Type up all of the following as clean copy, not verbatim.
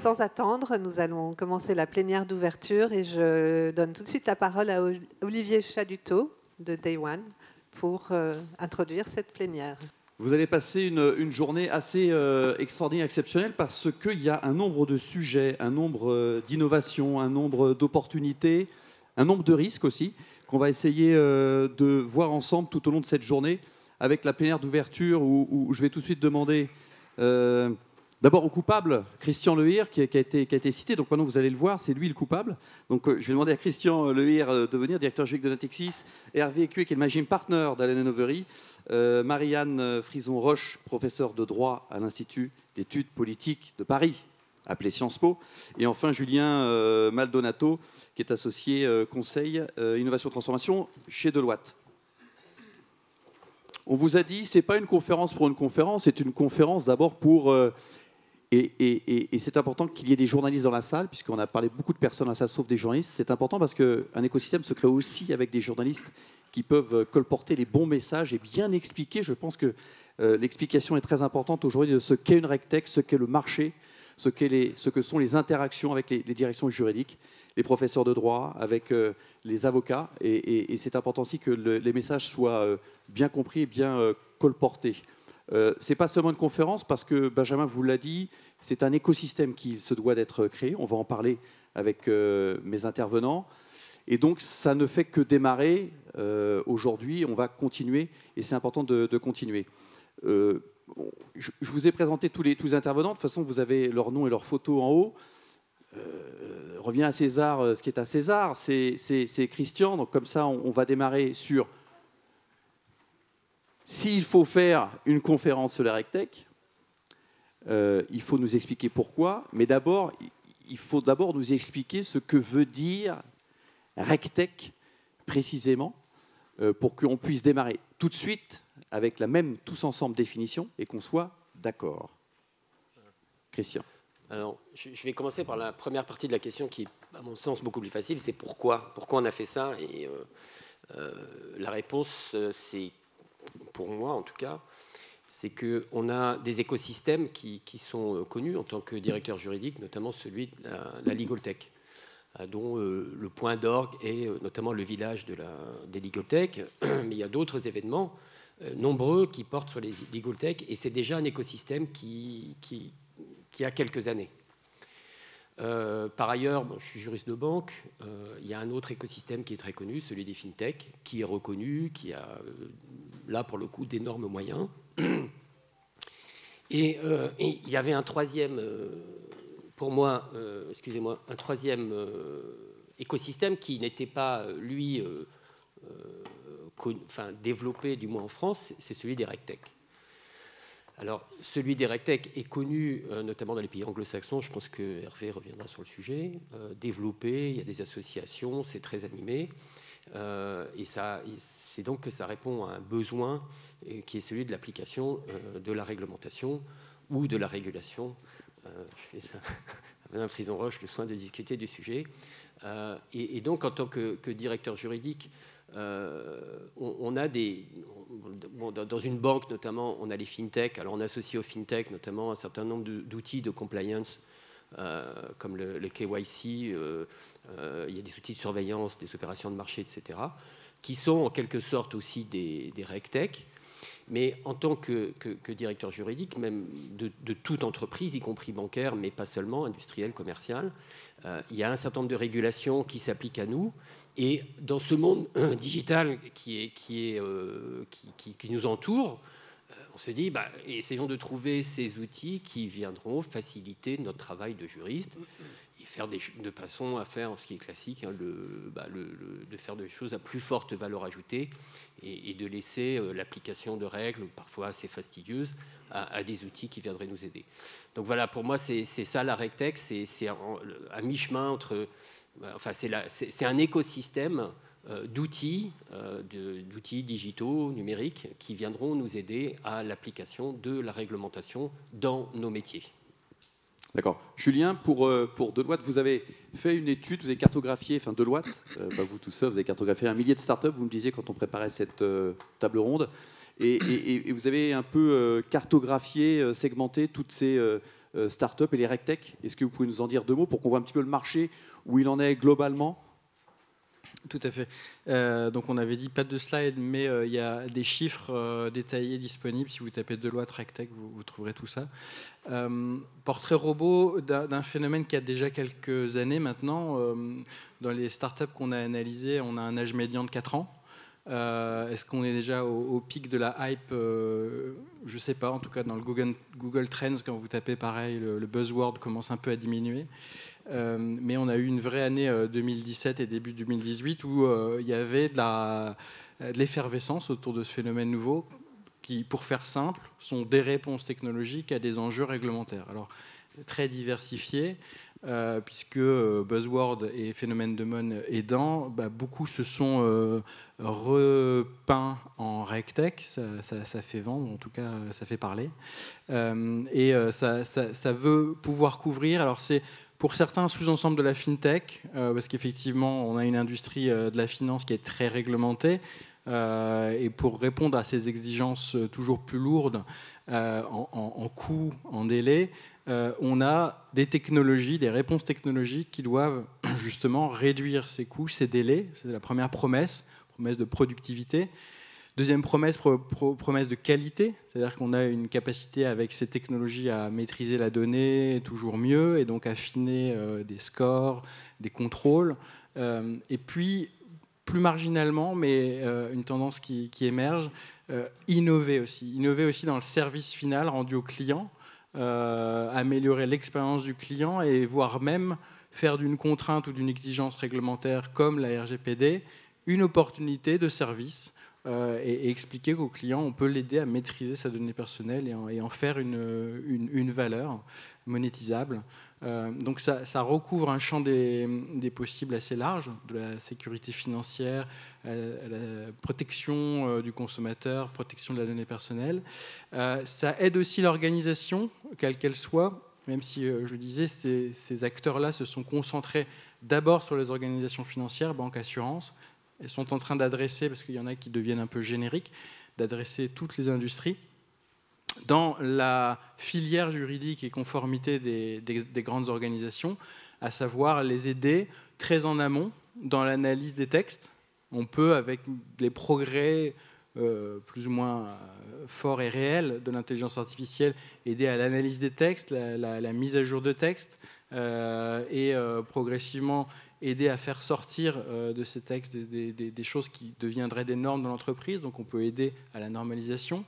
sans attendre, nous allons commencer la plénière d'ouverture et je donne tout de suite la parole à Olivier Chadutot de Day One pour introduire cette plénière. Vous allez passer une journée assez extraordinaire, exceptionnelle, parce qu'il y a un nombre de sujets, un nombre d'innovations, un nombre d'opportunités, un nombre de risques aussi, qu'on va essayer de voir ensemble tout au long de cette journée, avec la plénière d'ouverture où je vais tout de suite demander d'abord au coupable, Christian Lehir, qui a été cité. Donc maintenant, vous allez le voir, c'est lui le coupable. Donc je vais demander à Christian Lehir de venir, directeur juridique de Natixis, Hervé Écuyer, qui est le managing partner d'Allen & Overy, Marianne Frison-Roche, professeure de droit à l'Institut d'études politiques de Paris, appelé Sciences Po, et enfin Julien Maldonato, qui est associé conseil innovation transformation chez Deloitte. On vous a dit, ce n'est pas une conférence pour une conférence, c'est une conférence d'abord pour... et c'est important qu'il y ait des journalistes dans la salle, puisqu'on a parlé beaucoup de personnes dans la salle, sauf des journalistes. C'est important parce qu'un écosystème se crée aussi avec des journalistes qui peuvent colporter les bons messages et bien expliquer. Je pense que l'explication est très importante aujourd'hui de ce qu'est une RegTech, ce qu'est le marché, ce que sont les interactions avec les directions juridiques, les professeurs de droit, avec les avocats. Et c'est important aussi que les messages soient bien compris et bien colportés. Ce n'est pas seulement une conférence, parce que Benjamin vous l'a dit, c'est un écosystème qui se doit d'être créé. On va en parler avec mes intervenants. Et donc, ça ne fait que démarrer aujourd'hui. On va continuer, et c'est important de continuer. Je vous ai présenté tous les intervenants. De toute façon, vous avez leur nom et leur photo en haut. Revient à César ce qui est à César. C'est Christian. Donc, comme ça, on va démarrer sur... S'il faut faire une conférence sur la RegTech, il faut nous expliquer pourquoi. Mais d'abord, il faut d'abord nous expliquer ce que veut dire RegTech précisément, pour qu'on puisse démarrer tout de suite avec la même tous ensemble définition et qu'on soit d'accord. Christian. Alors, je vais commencer par la première partie de la question qui est, à mon sens, beaucoup plus facile. C'est pourquoi on a fait ça. Et la réponse, c'est, pour moi en tout cas, c'est qu'on a des écosystèmes qui sont connus en tant que directeur juridique, notamment celui de la Legal Tech, dont le point d'orgue est notamment le village des Legal Tech. Mais il y a d'autres événements nombreux qui portent sur les Legal Tech, et c'est déjà un écosystème qui a quelques années. Par ailleurs, je suis juriste de banque, il y a un autre écosystème qui est très connu, celui des FinTech, qui est reconnu, qui a là pour le coup d'énormes moyens. Et il y avait un troisième, pour moi, un troisième écosystème qui n'était pas, lui, développé, du moins en France, c'est celui des RegTech. Alors, celui des RegTech est connu, notamment dans les pays anglo-saxons, je pense que Hervé reviendra sur le sujet, développé, il y a des associations, c'est très animé, et c'est donc que ça répond à un besoin qui est celui de l'application de la réglementation ou de la régulation. Je fais ça à Mme Frison-Roche le soin de discuter du sujet. Et donc, en tant que directeur juridique, on a dans une banque notamment, on a les fintech. Alors on associe aux fintech notamment un certain nombre d'outils de compliance comme le KYC, il y a des outils de surveillance, des opérations de marché, etc., qui sont en quelque sorte aussi des RegTech. Mais en tant que directeur juridique, même de toute entreprise, y compris bancaire, mais pas seulement, industrielle, commerciale, il y a un certain nombre de régulations qui s'appliquent à nous. Et dans ce monde digital qui nous entoure, on se dit, essayons de trouver ces outils qui viendront faciliter notre travail de juriste et faire de façon à faire ce qui est classique, de faire des choses à plus forte valeur ajoutée et de laisser l'application de règles, parfois assez fastidieuses, à des outils qui viendraient nous aider. Donc voilà, pour moi, c'est ça la RegTech, c'est à mi-chemin entre... c'est un écosystème d'outils digitaux, numériques, qui viendront nous aider à l'application de la réglementation dans nos métiers. D'accord. Julien, pour Deloitte, vous avez fait une étude, vous avez cartographié, Deloitte, vous tout seul, vous avez cartographié 1 millier de startups, vous me disiez quand on préparait cette table ronde, et vous avez un peu cartographié, segmenté toutes ces start-up et les RegTech. Est-ce que vous pouvez nous en dire 2 mots pour qu'on voit un petit peu le marché, où il en est globalement? Tout à fait. Donc on avait dit pas de slide, mais il y a des chiffres détaillés disponibles. Si vous tapez Deloitte RegTech, vous trouverez tout ça. Portrait robot d'un phénomène qui a déjà quelques années maintenant. Dans les startups qu'on a analysées, on a un âge médian de 4 ans. Est-ce qu'on est déjà au pic de la hype? Je ne sais pas. En tout cas, dans le Google Trends, quand vous tapez pareil, le buzzword commence un peu à diminuer. Mais on a eu une vraie année 2017 et début 2018 où il y avait de l'effervescence autour de ce phénomène nouveau qui, pour faire simple, sont des réponses technologiques à des enjeux réglementaires. Alors, très diversifiés, puisque buzzword et phénomène de mode aidant, beaucoup se sont repeints en RegTech. Ça fait vendre, en tout cas, ça fait parler. Et ça veut pouvoir couvrir. Alors, c'est pour certains un sous-ensemble de la FinTech, parce qu'effectivement, on a une industrie de la finance qui est très réglementée. Et pour répondre à ces exigences toujours plus lourdes en coût, en délai, on a des technologies, des réponses technologiques qui doivent justement réduire ces coûts, ces délais. C'est la première promesse de productivité. Deuxième promesse, promesse de qualité, c'est-à-dire qu'on a une capacité avec ces technologies à maîtriser la donnée toujours mieux et donc affiner des scores, des contrôles. Et puis, plus marginalement, mais une tendance qui émerge, innover aussi dans le service final rendu au client, améliorer l'expérience du client et voire même faire d'une contrainte ou d'une exigence réglementaire comme la RGPD une opportunité de service. Et expliquer qu'au client, on peut l'aider à maîtriser sa donnée personnelle et en faire une valeur monétisable. Donc ça recouvre un champ des possibles assez large, de la sécurité financière, la protection du consommateur, protection de la donnée personnelle. Ça aide aussi l'organisation, quelle qu'elle soit, même si, je le disais, ces acteurs-là se sont concentrés d'abord sur les organisations financières, banques, assurances. Elles sont en train d'adresser, parce qu'il y en a qui deviennent un peu génériques, d'adresser toutes les industries. Dans la filière juridique et conformité des grandes organisations, à savoir les aider très en amont dans l'analyse des textes. On peut, avec les progrès plus ou moins forts et réels de l'intelligence artificielle, aider à l'analyse des textes, la mise à jour de textes, et progressivement aider à faire sortir de ces textes des choses qui deviendraient des normes dans l'entreprise. Donc on peut aider à la normalisation.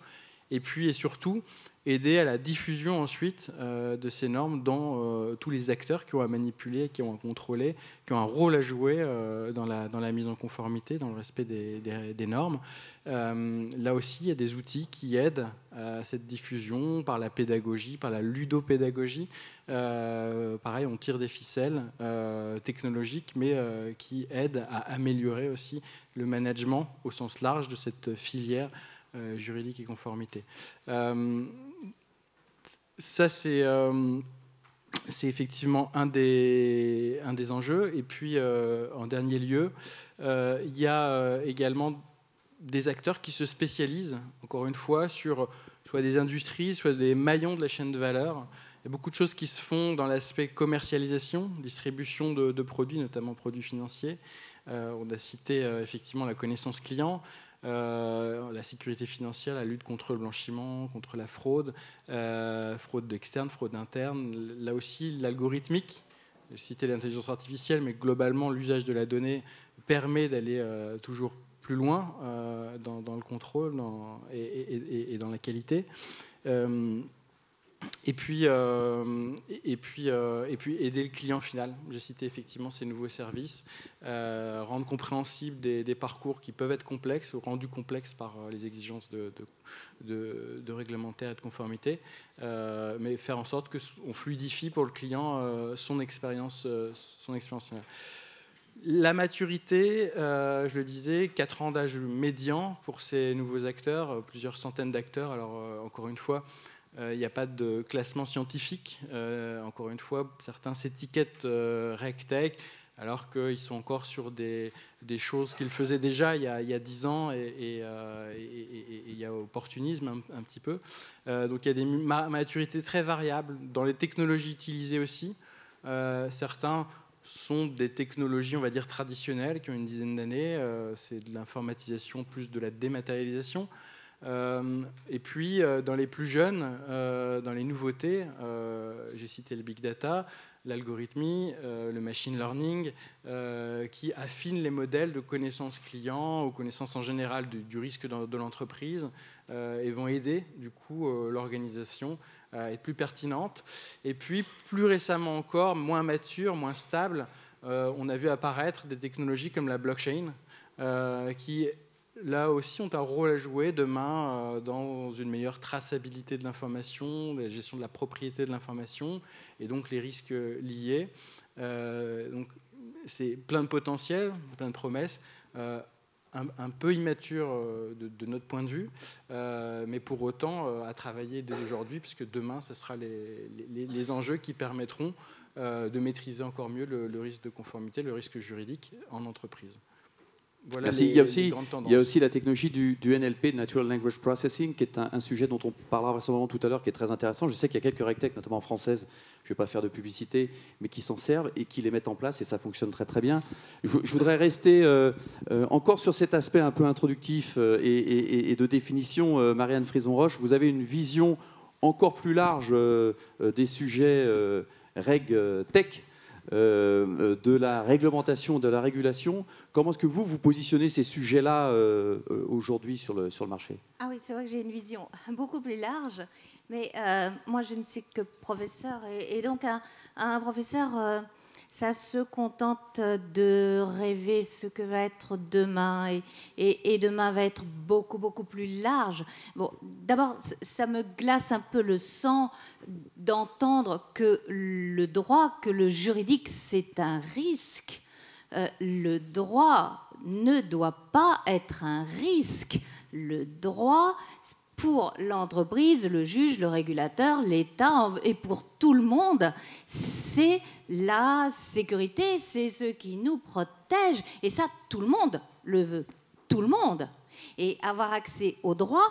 Et puis et surtout, aider à la diffusion ensuite de ces normes dans tous les acteurs qui ont à manipuler, qui ont à contrôler, qui ont un rôle à jouer dans la mise en conformité, dans le respect des normes. Là aussi, il y a des outils qui aident à cette diffusion par la pédagogie, par la ludopédagogie. Pareil, on tire des ficelles technologiques, mais qui aident à améliorer aussi le management au sens large de cette filière juridique et conformité. Ça, c'est effectivement un des enjeux. Et puis, en dernier lieu, il y a également des acteurs qui se spécialisent, encore une fois, sur soit des industries, soit des maillons de la chaîne de valeur. Il y a beaucoup de choses qui se font dans l'aspect commercialisation, distribution de produits, notamment produits financiers. On a cité effectivement la connaissance client, la sécurité financière, la lutte contre le blanchiment, contre la fraude, fraude externe, fraude interne. Là aussi, l'algorithmique, j'ai cité l'intelligence artificielle, mais globalement, l'usage de la donnée permet d'aller toujours plus loin dans le contrôle et dans la qualité. Et puis aider le client final. J'ai cité effectivement ces nouveaux services, rendre compréhensible des parcours qui peuvent être complexes ou rendus complexes par les exigences de réglementaire et de conformité, mais faire en sorte qu'on fluidifie pour le client son expérience finale. La maturité, je le disais, 4 ans d'âge médian pour ces nouveaux acteurs, plusieurs centaines d'acteurs. Alors encore une fois, il n'y a pas de classement scientifique. Encore une fois, certains s'étiquettent RegTech. alors qu'ils sont encore sur des choses qu'ils faisaient déjà il y a 10 ans, et il y a opportunisme un petit peu. Donc il y a des maturités très variables dans les technologies utilisées aussi. Certains sont des technologies, on va dire, traditionnelles, qui ont une dizaine d'années. C'est de l'informatisation plus de la dématérialisation. Et puis, dans les plus jeunes, dans les nouveautés, j'ai cité le big data, l'algorithmie, le machine learning, qui affinent les modèles de connaissances clients ou connaissances en général du risque de l'entreprise, et vont aider, du coup, l'organisation à être plus pertinente. Et puis, plus récemment encore, moins mature, moins stable, on a vu apparaître des technologies comme la blockchain, qui là aussi ont un rôle à jouer demain dans une meilleure traçabilité de l'information, la gestion de la propriété de l'information et donc les risques liés. Donc c'est plein de potentiel, plein de promesses, un peu immature de notre point de vue, mais pour autant à travailler dès aujourd'hui, puisque demain ce sera les enjeux qui permettront de maîtriser encore mieux le risque de conformité, le risque juridique en entreprise. Voilà. Merci. Il y a aussi la technologie du NLP, Natural Language Processing, qui est un sujet dont on parlera récemment tout à l'heure, qui est très intéressant. Je sais qu'il y a quelques RegTech, notamment françaises, je ne vais pas faire de publicité, mais qui s'en servent et qui les mettent en place, et ça fonctionne très très bien. Je voudrais rester encore sur cet aspect un peu introductif et de définition. Marianne Frison-Roche, vous avez une vision encore plus large des sujets RegTech, de la réglementation, de la régulation. Comment est-ce que vous positionnez ces sujets-là aujourd'hui sur le marché? Ah oui, c'est vrai que j'ai une vision beaucoup plus large, mais moi je ne suis que professeur, et donc un professeur, ça se contente de rêver ce que va être demain, et demain va être beaucoup, beaucoup plus large. Bon, d'abord, ça me glace un peu le sang d'entendre que le droit, que le juridique, c'est un risque. Le droit ne doit pas être un risque. Le droit, pour l'entreprise, le juge, le régulateur, l'État et pour tout le monde, c'est la sécurité, c'est ce qui nous protège. Et ça, tout le monde le veut. Tout le monde. Et avoir accès au droit,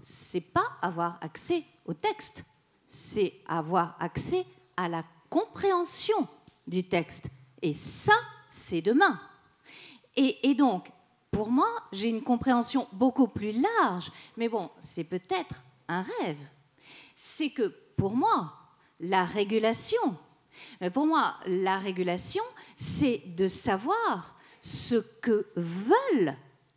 c'est pas avoir accès au texte. C'est avoir accès à la compréhension du texte. Et ça, c'est demain. Et donc, pour moi, j'ai une compréhension beaucoup plus large. Mais bon, c'est peut-être un rêve. C'est que pour moi, la régulation, c'est de savoir ce que veulent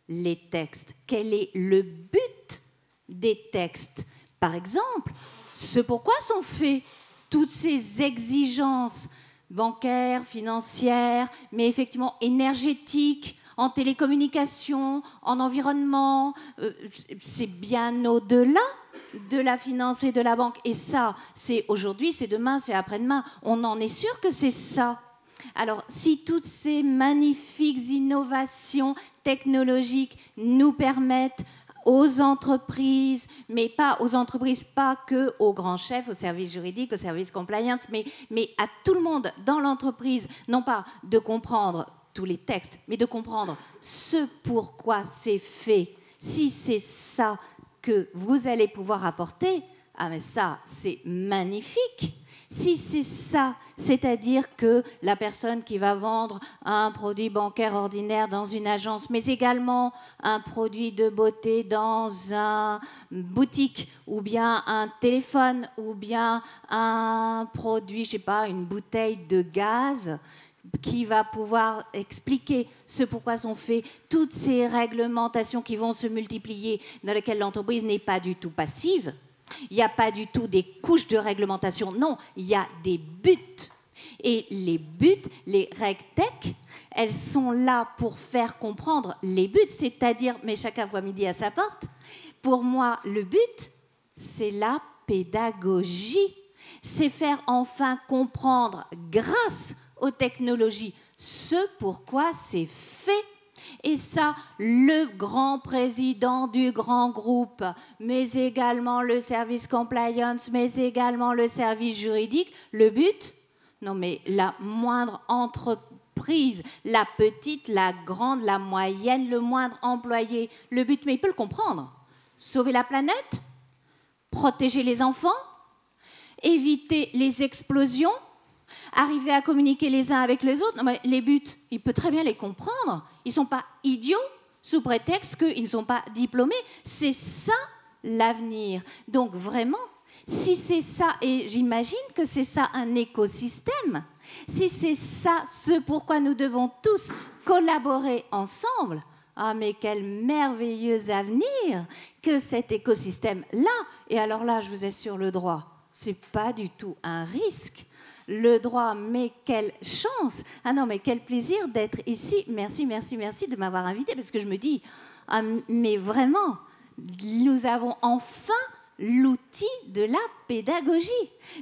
les textes. Quel est le but des textes? Par exemple, ce pourquoi sont faites toutes ces exigences bancaires, financières, mais effectivement énergétiques, en télécommunications, en environnement. C'est bien au-delà de la finance et de la banque. Et ça, c'est aujourd'hui, c'est demain, c'est après-demain. On en est sûr que c'est ça. Alors, si toutes ces magnifiques innovations technologiques nous permettent aux entreprises, mais pas aux entreprises, pas que aux grands chefs, aux services juridiques, aux services compliance, mais à tout le monde dans l'entreprise, non pas de comprendre tous les textes, mais de comprendre ce pourquoi c'est fait. Si c'est ça que vous allez pouvoir apporter, ah mais ça, c'est magnifique. Si c'est ça, c'est-à-dire que la personne qui va vendre un produit bancaire ordinaire dans une agence, mais également un produit de beauté dans une boutique, ou bien un téléphone, ou bien un produit, je sais pas, une bouteille de gaz, qui va pouvoir expliquer ce pourquoi sont faites toutes ces réglementations qui vont se multiplier, dans lesquelles l'entreprise n'est pas du tout passive. Il n'y a pas du tout des couches de réglementation, non, il y a des buts. Et les buts, les RegTech, elles sont là pour faire comprendre les buts, c'est-à-dire, mais chacun voit midi à sa porte, pour moi, le but, c'est la pédagogie. C'est faire enfin comprendre, grâce aux technologies, ce pourquoi c'est fait. Et ça, le grand président du grand groupe, mais également le service compliance, mais également le service juridique, le but, non mais la moindre entreprise, la petite, la grande, la moyenne, le moindre employé. Le but, mais il peut le comprendre. Sauver la planète, protéger les enfants, éviter les explosions, arriver à communiquer les uns avec les autres. Non, mais les buts, il peut très bien les comprendre. Ils ne sont pas idiots sous prétexte qu'ils ne sont pas diplômés. C'est ça l'avenir. Donc vraiment, si c'est ça, et j'imagine que c'est ça un écosystème, si c'est ça ce pourquoi nous devons tous collaborer ensemble, ah mais quel merveilleux avenir que cet écosystème-là. Et alors là, je vous assure, le droit, c'est pas du tout un risque. Le droit, mais quelle chance! Ah non, mais quel plaisir d'être ici. Merci, merci, merci de m'avoir invité, parce que je me dis, ah, mais vraiment, nous avons enfin l'outil de la pédagogie.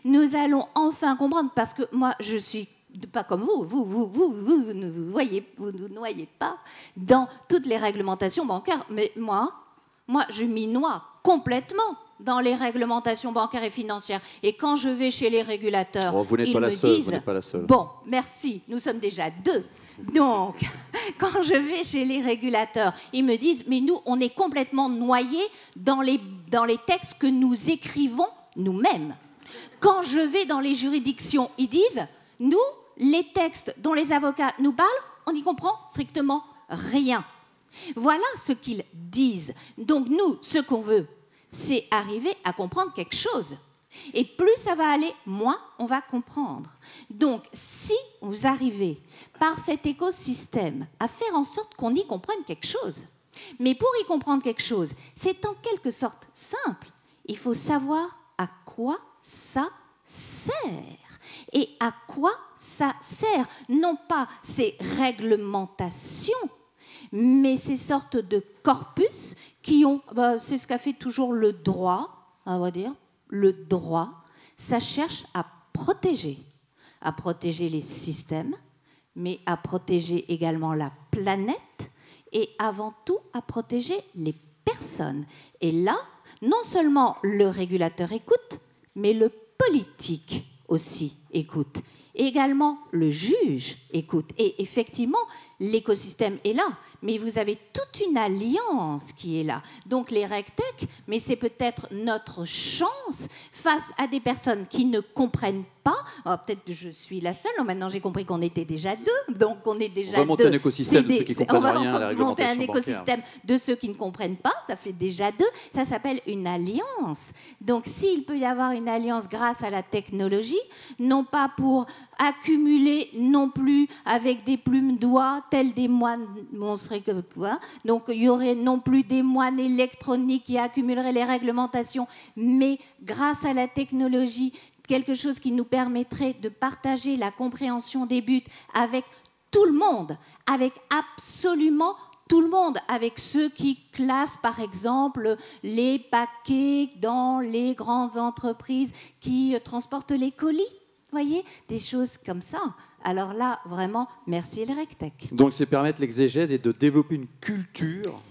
Nous allons enfin comprendre, parce que moi, je suis pas comme vous ne vous noyez pas dans toutes les réglementations bancaires, mais moi, je m'y noie complètement dans les réglementations bancaires et financières. Et quand je vais chez les régulateurs, vous n'êtes ils pas la me seule, disent... vous n'êtes pas la seule. Bon, merci, nous sommes déjà 2. Donc, quand je vais chez les régulateurs, ils me disent, mais nous, on est complètement noyés dans les textes que nous écrivons nous-mêmes. Quand je vais dans les juridictions, ils disent, nous, les textes dont les avocats nous parlent, on n'y comprend strictement rien. Voilà ce qu'ils disent. Donc nous, ce qu'on veut, c'est arriver à comprendre quelque chose. Et plus ça va aller, moins on va comprendre. Donc, si vous arrivez par cet écosystème à faire en sorte qu'on y comprenne quelque chose, mais pour y comprendre quelque chose, c'est en quelque sorte simple. Il faut savoir à quoi ça sert. Et à quoi ça sert? Non pas ces réglementations, mais ces sortes de corpus qui ont... c'est ce qu'a fait toujours le droit, on va dire. Le droit, ça cherche à protéger les systèmes, mais à protéger également la planète et avant tout à protéger les personnes. Et là, non seulement le régulateur écoute, mais le politique aussi écoute. Et également, le juge écoute. Et effectivement, l'écosystème est là, mais vous avez toute une alliance qui est là. Donc les RegTech, mais c'est peut-être notre chance face à des personnes qui ne comprennent pas. Peut-être que je suis la seule. Maintenant, j'ai compris qu'on était déjà 2. Donc on est déjà 2. On va monter un écosystème de ceux qui comprennent rien à la réglementation bancaire. On va monter un écosystème de ceux qui ne comprennent pas. Ça fait déjà 2. Ça s'appelle une alliance. Donc s'il peut y avoir une alliance grâce à la technologie, non pas pour accumuler non plus avec des plumes d'oie tels des moines monstrueux que quoi. Donc il y aurait non plus des moines électroniques qui accumuleraient les réglementations, mais grâce à la technologie, quelque chose qui nous permettrait de partager la compréhension des buts avec tout le monde, avec absolument tout le monde, avec ceux qui classent par exemple les paquets dans les grandes entreprises qui transportent les colis. Vous voyez, des choses comme ça. Alors là, vraiment, merci les RegTech. Donc c'est permettre l'exégèse et de développer une culture.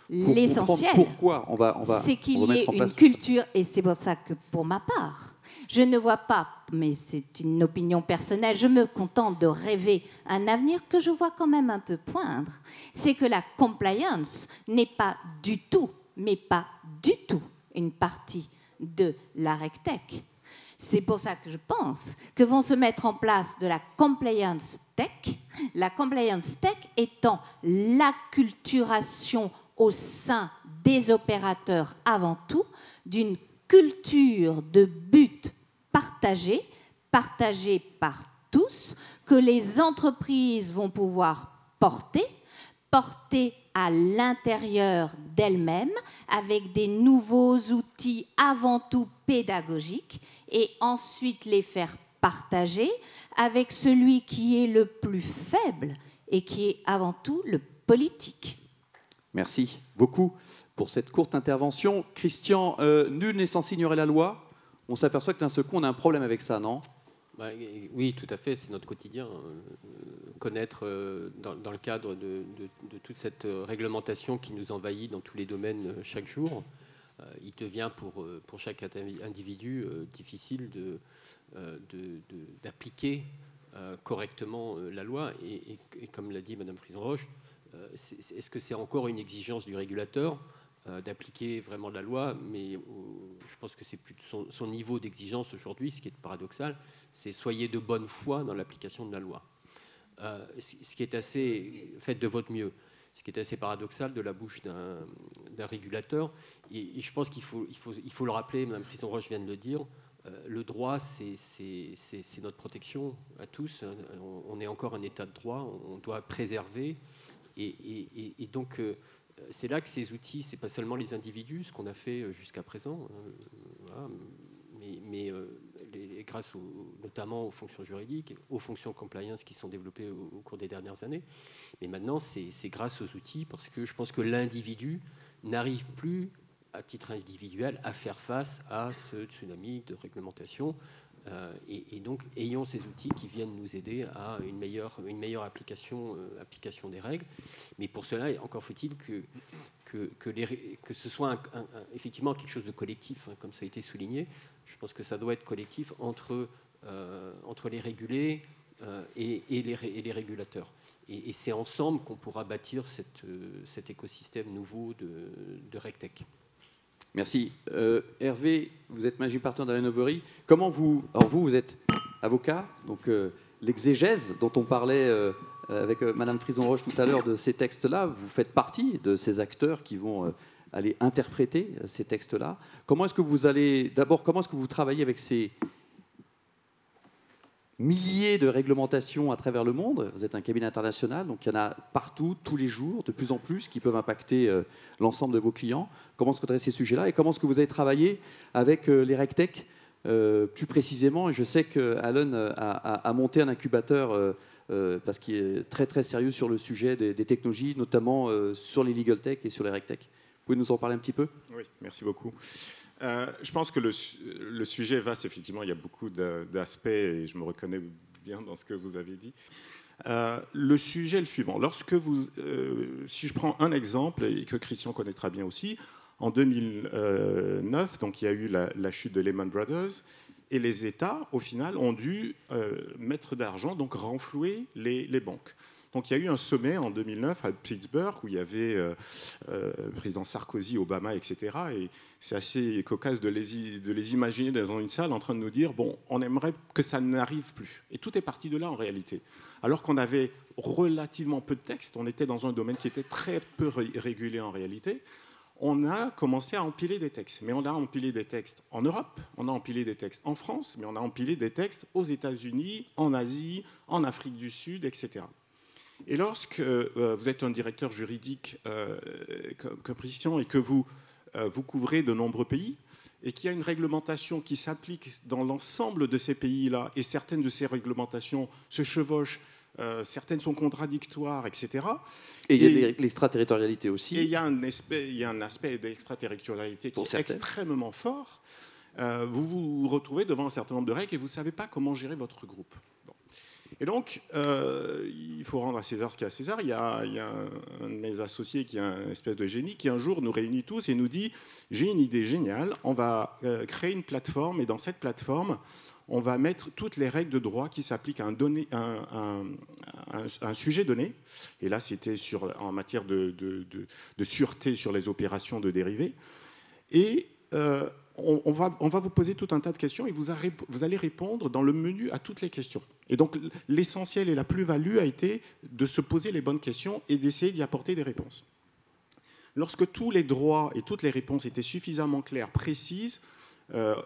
L'essentiel, pourquoi on va c'est qu'il y ait une culture, et c'est pour ça que pour ma part, je ne vois pas, mais c'est une opinion personnelle, je me contente de rêver un avenir que je vois quand même un peu poindre. C'est que la compliance n'est pas du tout, mais pas du tout, une partie de la RegTech. C'est pour ça que je pense que vont se mettre en place de la compliance tech. La compliance tech étant l'acculturation au sein des opérateurs avant tout d'une culture de but partagée par tous, que les entreprises vont pouvoir porter à l'intérieur d'elles-mêmes avec des nouveaux outils avant tout pédagogiques et ensuite les faire partager avec celui qui est le plus faible et qui est avant tout le politique. Merci beaucoup pour cette courte intervention. Christian, nul n'est censé ignorer la loi. On s'aperçoit que d'un seul coup, on a un problème avec ça, non ? Oui, tout à fait, c'est notre quotidien. Connaître dans le cadre de toute cette réglementation qui nous envahit dans tous les domaines chaque jour, il devient pour chaque individu difficile d'appliquer correctement la loi. Et comme l'a dit Mme Frison-Roche, est-ce que c'est encore une exigence du régulateur d'appliquer vraiment la loi? Mais je pense que c'est plus son niveau d'exigence aujourd'hui, ce qui est paradoxal, c'est soyez de bonne foi dans l'application de la loi. Ce qui est assez, faites de votre mieux, ce qui est assez paradoxal de la bouche d'un régulateur. Et je pense qu'il faut le rappeler, Mme Frison-Roche vient de le dire, le droit, c'est notre protection à tous. On est encore un état de droit, on doit préserver. Et donc, c'est là que ces outils, ce n'est pas seulement les individus, ce qu'on a fait jusqu'à présent, voilà, mais grâce notamment aux fonctions juridiques, aux fonctions compliance qui sont développées au cours des dernières années. Mais maintenant, c'est grâce aux outils, parce que je pense que l'individu n'arrive plus, à titre individuel, à faire face à ce tsunami de réglementation. Et donc, ayons ces outils qui viennent nous aider à une meilleure application des règles. Mais pour cela, encore faut-il que ce soit effectivement quelque chose de collectif, hein, comme ça a été souligné. Je pense que ça doit être collectif entre les régulés et les régulateurs. Et c'est ensemble qu'on pourra bâtir cet écosystème nouveau de RegTech. Merci. Hervé, vous êtes managing partner d'Allen & Comment vous êtes avocat, donc l'exégèse dont on parlait avec Madame Frison-Roche tout à l'heure de ces textes-là, vous faites partie de ces acteurs qui vont aller interpréter ces textes-là. Comment est-ce que vous travaillez avec ces milliers de réglementations à travers le monde? Vous êtes un cabinet international, donc il y en a partout, tous les jours, de plus en plus, qui peuvent impacter l'ensemble de vos clients. Comment est-ce que vous traitez ces sujets-là et comment est-ce que vous avez travaillé avec les RegTech plus précisément? Et je sais qu'Allen a monté un incubateur parce qu'il est très très sérieux sur le sujet des technologies, notamment sur les legal tech et sur les RegTech. Vous pouvez nous en parler un petit peu? Oui, merci beaucoup. Je pense que le sujet est vaste, effectivement, il y a beaucoup d'aspects et je me reconnais bien dans ce que vous avez dit. Le sujet est le suivant. Si je prends un exemple, et que Christian connaîtra bien aussi, en 2009, donc, il y a eu la chute de Lehman Brothers et les États, au final, ont dû mettre d'argent, donc renflouer les banques. Donc il y a eu un sommet en 2009 à Pittsburgh où il y avait le président Sarkozy, Obama, etc. Et c'est assez cocasse de les imaginer dans une salle en train de nous dire « bon, on aimerait que ça n'arrive plus ». Et tout est parti de là en réalité. Alors qu'on avait relativement peu de textes, on était dans un domaine qui était très peu régulé en réalité, on a commencé à empiler des textes. Mais on a empilé des textes en Europe, on a empilé des textes en France, mais on a empilé des textes aux États-Unis, en Asie, en Afrique du Sud, etc. Et lorsque vous êtes un directeur juridique comme Christian et que vous couvrez de nombreux pays et qu'il y a une réglementation qui s'applique dans l'ensemble de ces pays-là et certaines de ces réglementations se chevauchent, certaines sont contradictoires, etc. Et il y a l'extraterritorialité aussi. Et il y a un aspect d'extraterritorialité qui est extrêmement fort. Vous vous retrouvez devant un certain nombre de règles et vous ne savez pas comment gérer votre groupe. Et donc, il faut rendre à César ce qu'il y a à César. Il y a un de mes associés qui est un espèce de génie qui un jour nous réunit tous et nous dit « j'ai une idée géniale, on va créer une plateforme et dans cette plateforme, on va mettre toutes les règles de droit qui s'appliquent à un sujet donné. » Et là, c'était en matière de sûreté sur les opérations de dérivés. Et on va vous poser tout un tas de questions et vous allez répondre dans le menu à toutes les questions. Et donc, l'essentiel et la plus-value a été de se poser les bonnes questions et d'essayer d'y apporter des réponses. Lorsque tous les droits et toutes les réponses étaient suffisamment claires, précises,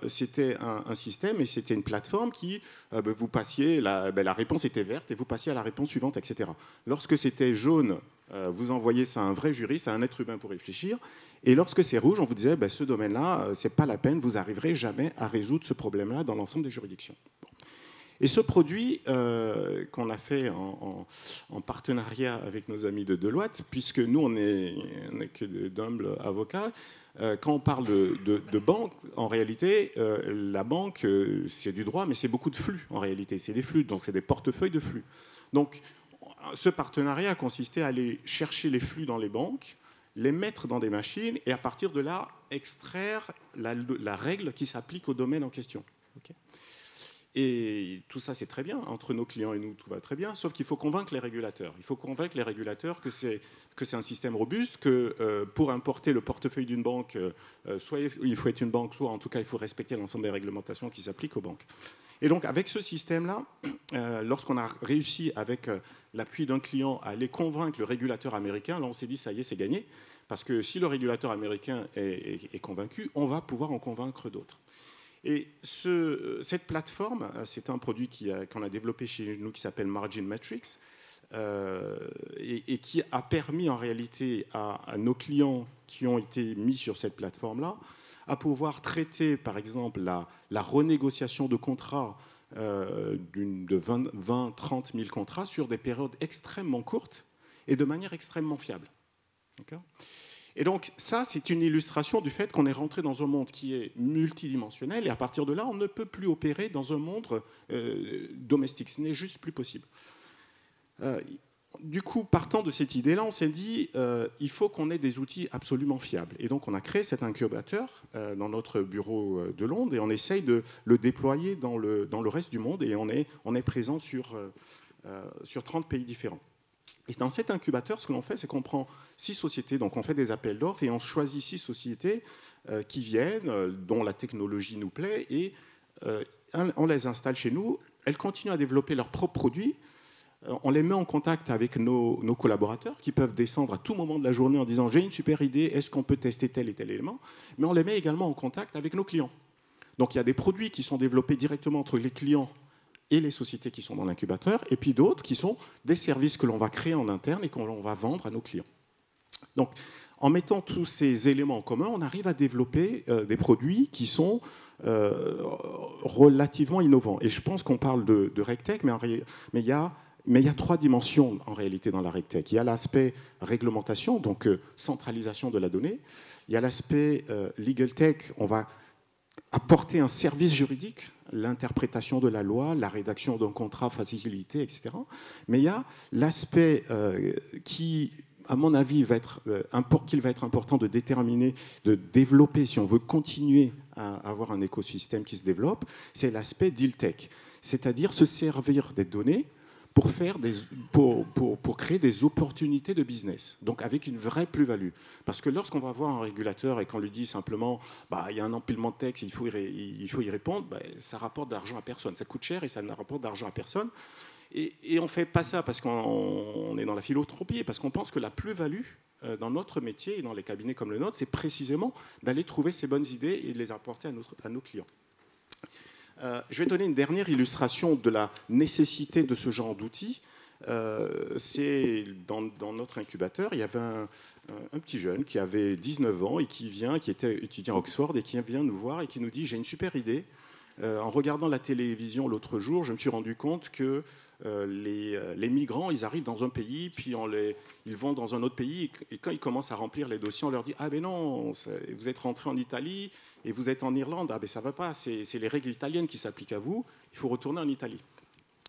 c'était un système et c'était une plateforme qui, vous passiez, la réponse était verte et vous passiez à la réponse suivante, etc. Lorsque c'était jaune, vous envoyez ça à un vrai juriste, à un être humain pour réfléchir. Et lorsque c'est rouge, on vous disait, ce domaine-là, c'est pas la peine, vous n'arriverez jamais à résoudre ce problème-là dans l'ensemble des juridictions. Bon. Et ce produit qu'on a fait en partenariat avec nos amis de Deloitte, puisque nous, on n'est que d'humbles avocats, quand on parle de banque, en réalité, la banque, c'est du droit, mais c'est beaucoup de flux, en réalité. C'est des flux, donc c'est des portefeuilles de flux. Donc, ce partenariat a consisté à aller chercher les flux dans les banques, les mettre dans des machines, et à partir de là, extraire la règle qui s'applique au domaine en question. Okay. Et tout ça, c'est très bien. Entre nos clients et nous, tout va très bien. Sauf qu'il faut convaincre les régulateurs. Il faut convaincre les régulateurs que c'est un système robuste, que pour importer le portefeuille d'une banque, soit il faut être une banque, soit en tout cas, il faut respecter l'ensemble des réglementations qui s'appliquent aux banques. Et donc, avec ce système-là, lorsqu'on a réussi, avec l'appui d'un client, à aller convaincre le régulateur américain, là, on s'est dit, ça y est, c'est gagné. Parce que si le régulateur américain est convaincu, on va pouvoir en convaincre d'autres. Et cette plateforme, c'est un produit qu'on a développé chez nous qui s'appelle Margin Metrics et qui a permis en réalité à nos clients qui ont été mis sur cette plateforme-là à pouvoir traiter, par exemple, la renégociation de contrats de 20, 30 000 contrats sur des périodes extrêmement courtes et de manière extrêmement fiable. Et donc, ça, c'est une illustration du fait qu'on est rentré dans un monde qui est multidimensionnel et à partir de là, on ne peut plus opérer dans un monde domestique. Ce n'est juste plus possible. Du coup, partant de cette idée-là, on s'est dit il faut qu'on ait des outils absolument fiables. Et donc, on a créé cet incubateur dans notre bureau de Londres et on essaye de le déployer dans le reste du monde et on est présent sur 30 pays différents. Et dans cet incubateur, ce que l'on fait, c'est qu'on prend 6 sociétés, donc on fait des appels d'offres et on choisit 6 sociétés qui viennent, dont la technologie nous plaît, et on les installe chez nous. Elles continuent à développer leurs propres produits. On les met en contact avec nos collaborateurs qui peuvent descendre à tout moment de la journée en disant « j'ai une super idée, est-ce qu'on peut tester tel et tel élément ?» Mais on les met également en contact avec nos clients. Donc il y a des produits qui sont développés directement entre les clients et les sociétés qui sont dans l'incubateur, et puis d'autres qui sont des services que l'on va créer en interne et qu'on va vendre à nos clients. Donc, en mettant tous ces éléments en commun, on arrive à développer des produits qui sont relativement innovants. Et je pense qu'on parle de RegTech, mais il y a 3 dimensions en réalité dans la RegTech. Il y a l'aspect réglementation, donc centralisation de la donnée. Il y a l'aspect Legal Tech, on va apporter un service juridique, l'interprétation de la loi, la rédaction d'un contrat facilité, etc. Mais il y a l'aspect qui, à mon avis, qu'il va être important de déterminer, de développer, si on veut continuer à avoir un écosystème qui se développe, c'est l'aspect deal tech, c'est-à-dire se servir des données pour créer des opportunités de business, donc avec une vraie plus-value. Parce que lorsqu'on va voir un régulateur et qu'on lui dit simplement il y a un empilement de texte, il faut y répondre, ça rapporte d'argent à personne. Ça coûte cher et ça ne rapporte d'argent à personne. Et on ne fait pas ça parce qu'on est dans la philanthropie, parce qu'on pense que la plus-value dans notre métier et dans les cabinets comme le nôtre, c'est précisément d'aller trouver ces bonnes idées et de les apporter à nos clients. Je vais donner une dernière illustration de la nécessité de ce genre d'outils. C'est dans notre incubateur, il y avait un petit jeune qui avait 19 ans et qui était étudiant à Oxford et qui vient nous voir et qui nous dit « j'ai une super idée. En regardant la télévision l'autre jour, je me suis rendu compte que les migrants, ils arrivent dans un pays, puis ils vont dans un autre pays, et quand ils commencent à remplir les dossiers, on leur dit « Ah ben non, vous êtes rentré en Italie et vous êtes en Irlande, ah ben ça ne va pas, c'est les règles italiennes qui s'appliquent à vous, il faut retourner en Italie. »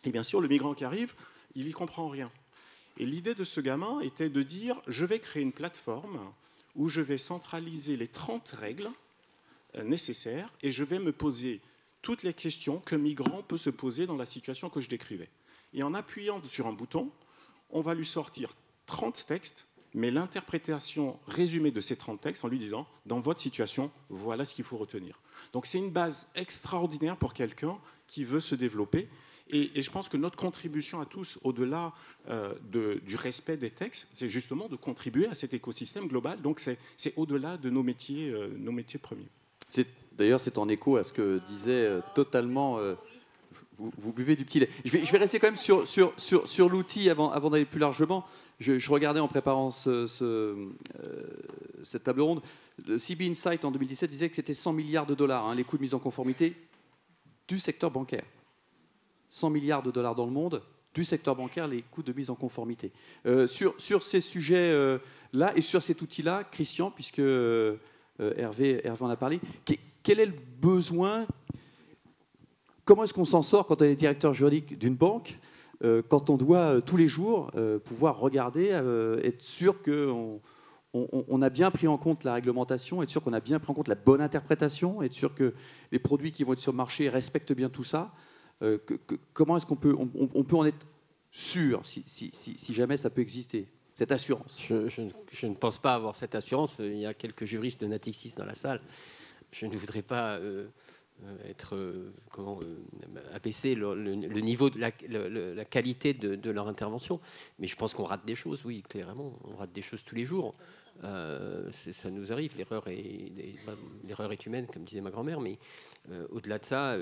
Et bien sûr, le migrant qui arrive, il n'y comprend rien. Et l'idée de ce gamin était de dire « Je vais créer une plateforme où je vais centraliser les 30 règles nécessaires et je vais me poser toutes les questions qu'un migrant peut se poser dans la situation que je décrivais. » Et en appuyant sur un bouton, on va lui sortir 30 textes, mais l'interprétation résumée de ces 30 textes en lui disant « Dans votre situation, voilà ce qu'il faut retenir. » Donc c'est une base extraordinaire pour quelqu'un qui veut se développer. Et je pense que notre contribution à tous, au-delà du respect des textes, c'est justement de contribuer à cet écosystème global. Donc c'est au-delà de nos métiers premiers. D'ailleurs, c'est en écho à ce que disait totalement... Vous buvez du petit lait. Je vais rester quand même sur l'outil avant d'aller plus largement. Je regardais en préparant cette table ronde. Le CB Insight en 2017 disait que c'était 100 milliards de dollars, les coûts de mise en conformité du secteur bancaire. 100 milliards de dollars dans le monde, du secteur bancaire, les coûts de mise en conformité. Sur ces sujets-là et sur cet outil-là, Christian, puisque Hervé en a parlé, quel est le besoin ? Comment est-ce qu'on s'en sort quand on est directeur juridique d'une banque, quand on doit tous les jours pouvoir regarder, être sûr qu'on a bien pris en compte la réglementation, être sûr qu'on a bien pris en compte la bonne interprétation, être sûr que les produits qui vont être sur le marché respectent bien tout ça. Comment est-ce qu'on peut, on peut en être sûr si jamais ça peut exister, cette assurance? Je ne pense pas avoir cette assurance. Il y a quelques juristes de Natixis dans la salle. Je ne voudrais pas abaisser le niveau de la qualité de leur intervention. Mais je pense qu'on rate des choses, oui, clairement. On rate des choses tous les jours. Ça nous arrive. L'erreur est humaine, comme disait ma grand-mère. Mais au-delà de ça,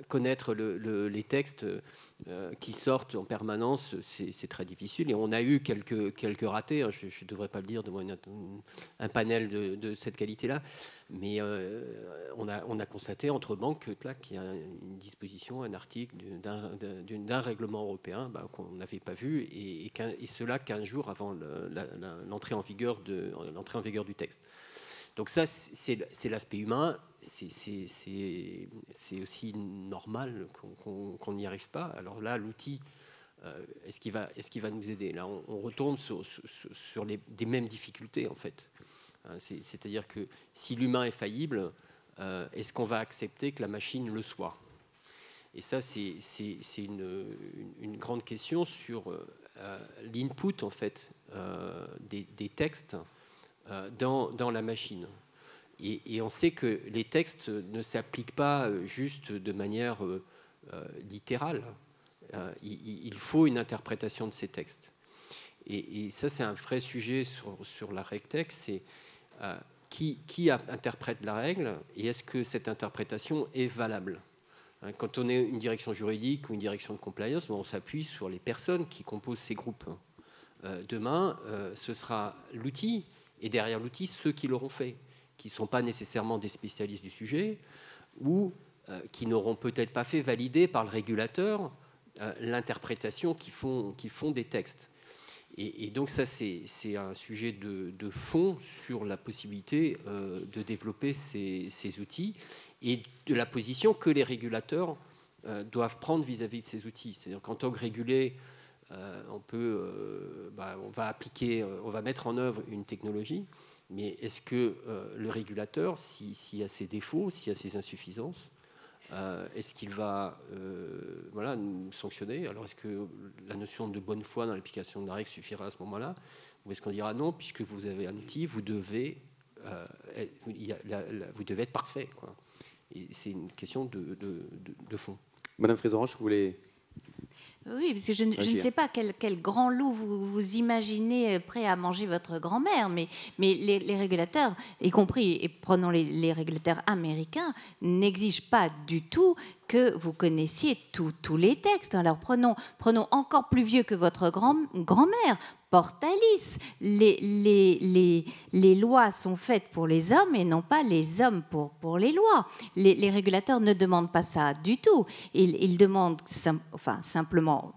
connaître les textes qui sortent en permanence, c'est très difficile. Et on a eu quelques ratés. Je ne devrais pas le dire devant un panel de cette qualité-là. Mais on a constaté entre banques qu'il y a une disposition, un article d'un règlement européen qu'on n'avait pas vu, et cela 15 jours avant l'entrée en vigueur du texte. Donc ça, c'est l'aspect humain. C'est aussi normal qu'on n'y arrive pas. Alors là, l'outil, est-ce qu'il va nous aider? Là, on retombe sur des mêmes difficultés, en fait. C'est-à-dire que si l'humain est faillible, est-ce qu'on va accepter que la machine le soit? Et ça, c'est une grande question sur l'input, en fait, des textes dans la machine. Et on sait que les textes ne s'appliquent pas juste de manière littérale. Il faut une interprétation de ces textes. Et ça, c'est un vrai sujet sur la RegTech, c'est qui interprète la règle et est-ce que cette interprétation est valable? Quand on est une direction juridique ou une direction de compliance, on s'appuie sur les personnes qui composent ces groupes. Demain, ce sera l'outil, et derrière l'outil, ceux qui l'auront fait, qui ne sont pas nécessairement des spécialistes du sujet ou qui n'auront peut-être pas fait valider par le régulateur l'interprétation qu'ils font des textes. Et donc ça, c'est un sujet de fond sur la possibilité de développer ces outils et de la position que les régulateurs doivent prendre vis-à-vis de ces outils. C'est-à-dire qu'en tant que régulé, on va mettre en œuvre une technologie, mais est-ce que le régulateur, s'il y a ses défauts, s'il y a ses insuffisances, est-ce qu'il va nous sanctionner? Alors, est-ce que la notion de bonne foi dans l'application de la règle suffira à ce moment-là? Ou est-ce qu'on dira non, puisque vous avez un outil, vous devez être parfait, quoi. Et c'est une question de fond. Madame Frézerange, vous voulez... Oui, parce que je ne sais pas quel grand loup vous imaginez prêt à manger votre grand-mère, mais les régulateurs, y compris, et prenons les régulateurs américains, n'exigent pas du tout que vous connaissiez tous les textes. Alors prenons encore plus vieux que votre grand-mère, Portalis. Les lois sont faites pour les hommes et non pas les hommes pour les lois. Les régulateurs ne demandent pas ça du tout. Ils demandent simplement,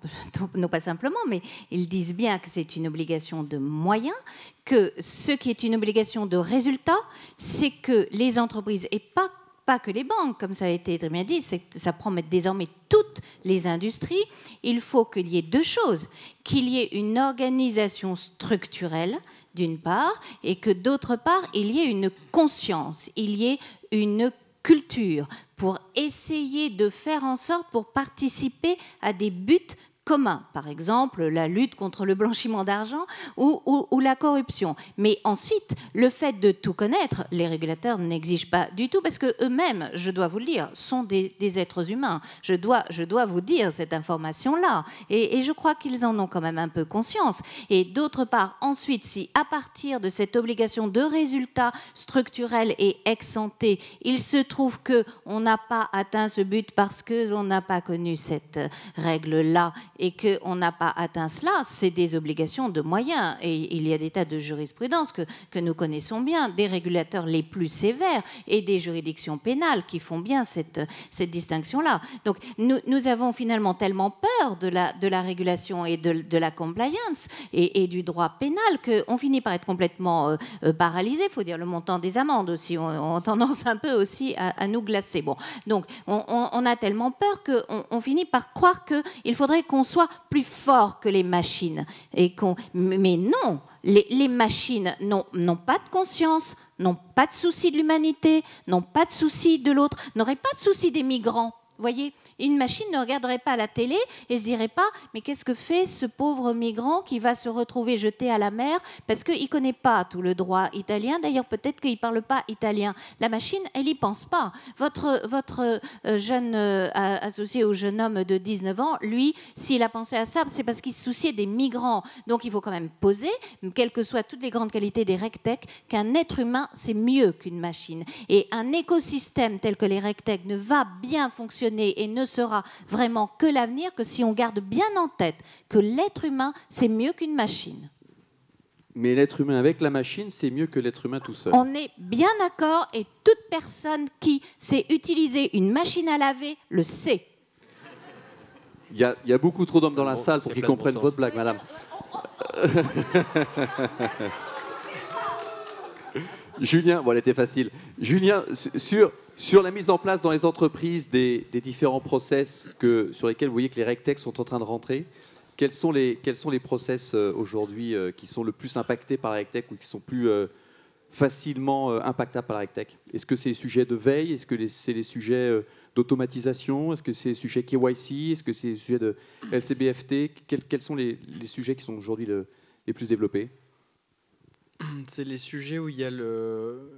non pas simplement, mais ils disent bien que c'est une obligation de moyens, que ce qui est une obligation de résultat, c'est que les entreprises, et pas que les banques, comme ça a été très bien dit, ça prend désormais toutes les industries. Il faut qu'il y ait deux choses, qu'il y ait une organisation structurelle, d'une part, et que d'autre part, il y ait une conscience, il y ait une culture pour essayer de faire en sorte pour participer à des buts communs, par exemple la lutte contre le blanchiment d'argent ou la corruption. Mais ensuite, le fait de tout connaître, les régulateurs n'exigent pas du tout, parce qu'eux-mêmes, je dois vous le dire, sont des êtres humains. Je dois vous dire cette information-là. Et je crois qu'ils en ont quand même un peu conscience. Et d'autre part, ensuite, si à partir de cette obligation de résultat structurel et ex-ante, il se trouve qu'on n'a pas atteint ce but parce qu'on n'a pas connu cette règle-là, et qu'on n'a pas atteint cela, c'est des obligations de moyens. Et il y a des tas de jurisprudence que nous connaissons bien, des régulateurs les plus sévères et des juridictions pénales qui font bien cette distinction-là. Donc nous avons finalement tellement peur de la régulation et de la compliance et du droit pénal qu'on finit par être complètement paralysé. Il faut dire le montant des amendes aussi, on a tendance un peu aussi à nous glacer. Bon, donc on a tellement peur qu'on finit par croire qu'il faudrait qu'on soit plus fort que les machines. Mais non, les machines n'ont pas de conscience, n'ont pas de souci de l'humanité, n'ont pas de souci de l'autre, n'auraient pas de souci des migrants. Vous voyez, une machine ne regarderait pas la télé et se dirait pas « mais qu'est-ce que fait ce pauvre migrant qui va se retrouver jeté à la mer ?» parce qu'il ne connaît pas tout le droit italien. D'ailleurs, peut-être qu'il ne parle pas italien. La machine, elle n'y pense pas. Votre jeune associé ou jeune homme de 19 ans, lui, s'il a pensé à ça, c'est parce qu'il se souciait des migrants. Donc, il faut quand même poser, quelles que soient toutes les grandes qualités des RegTech, qu'un être humain, c'est mieux qu'une machine. Et un écosystème tel que les RegTech ne va bien fonctionner et ne sera vraiment que l'avenir que si on garde bien en tête que l'être humain, c'est mieux qu'une machine. Mais l'être humain avec la machine, c'est mieux que l'être humain tout seul. On est bien d'accord et toute personne qui sait utiliser une machine à laver le sait. Il y a beaucoup trop d'hommes dans la salle pour qu'ils comprennent votre blague, madame. Julien, bon, elle était facile. Julien, sur la mise en place dans les entreprises des différents process sur lesquels vous voyez que les RegTech sont en train de rentrer, quels sont les process aujourd'hui qui sont le plus impactés par la RegTech ou qui sont plus facilement impactables par la RegTech? Est-ce que c'est les sujets de veille? Est-ce que c'est les sujets d'automatisation? Est-ce que c'est les sujets KYC? Est-ce que c'est les sujets de LCBFT? Quels sont les sujets qui sont aujourd'hui les plus développés? C'est les sujets où il y a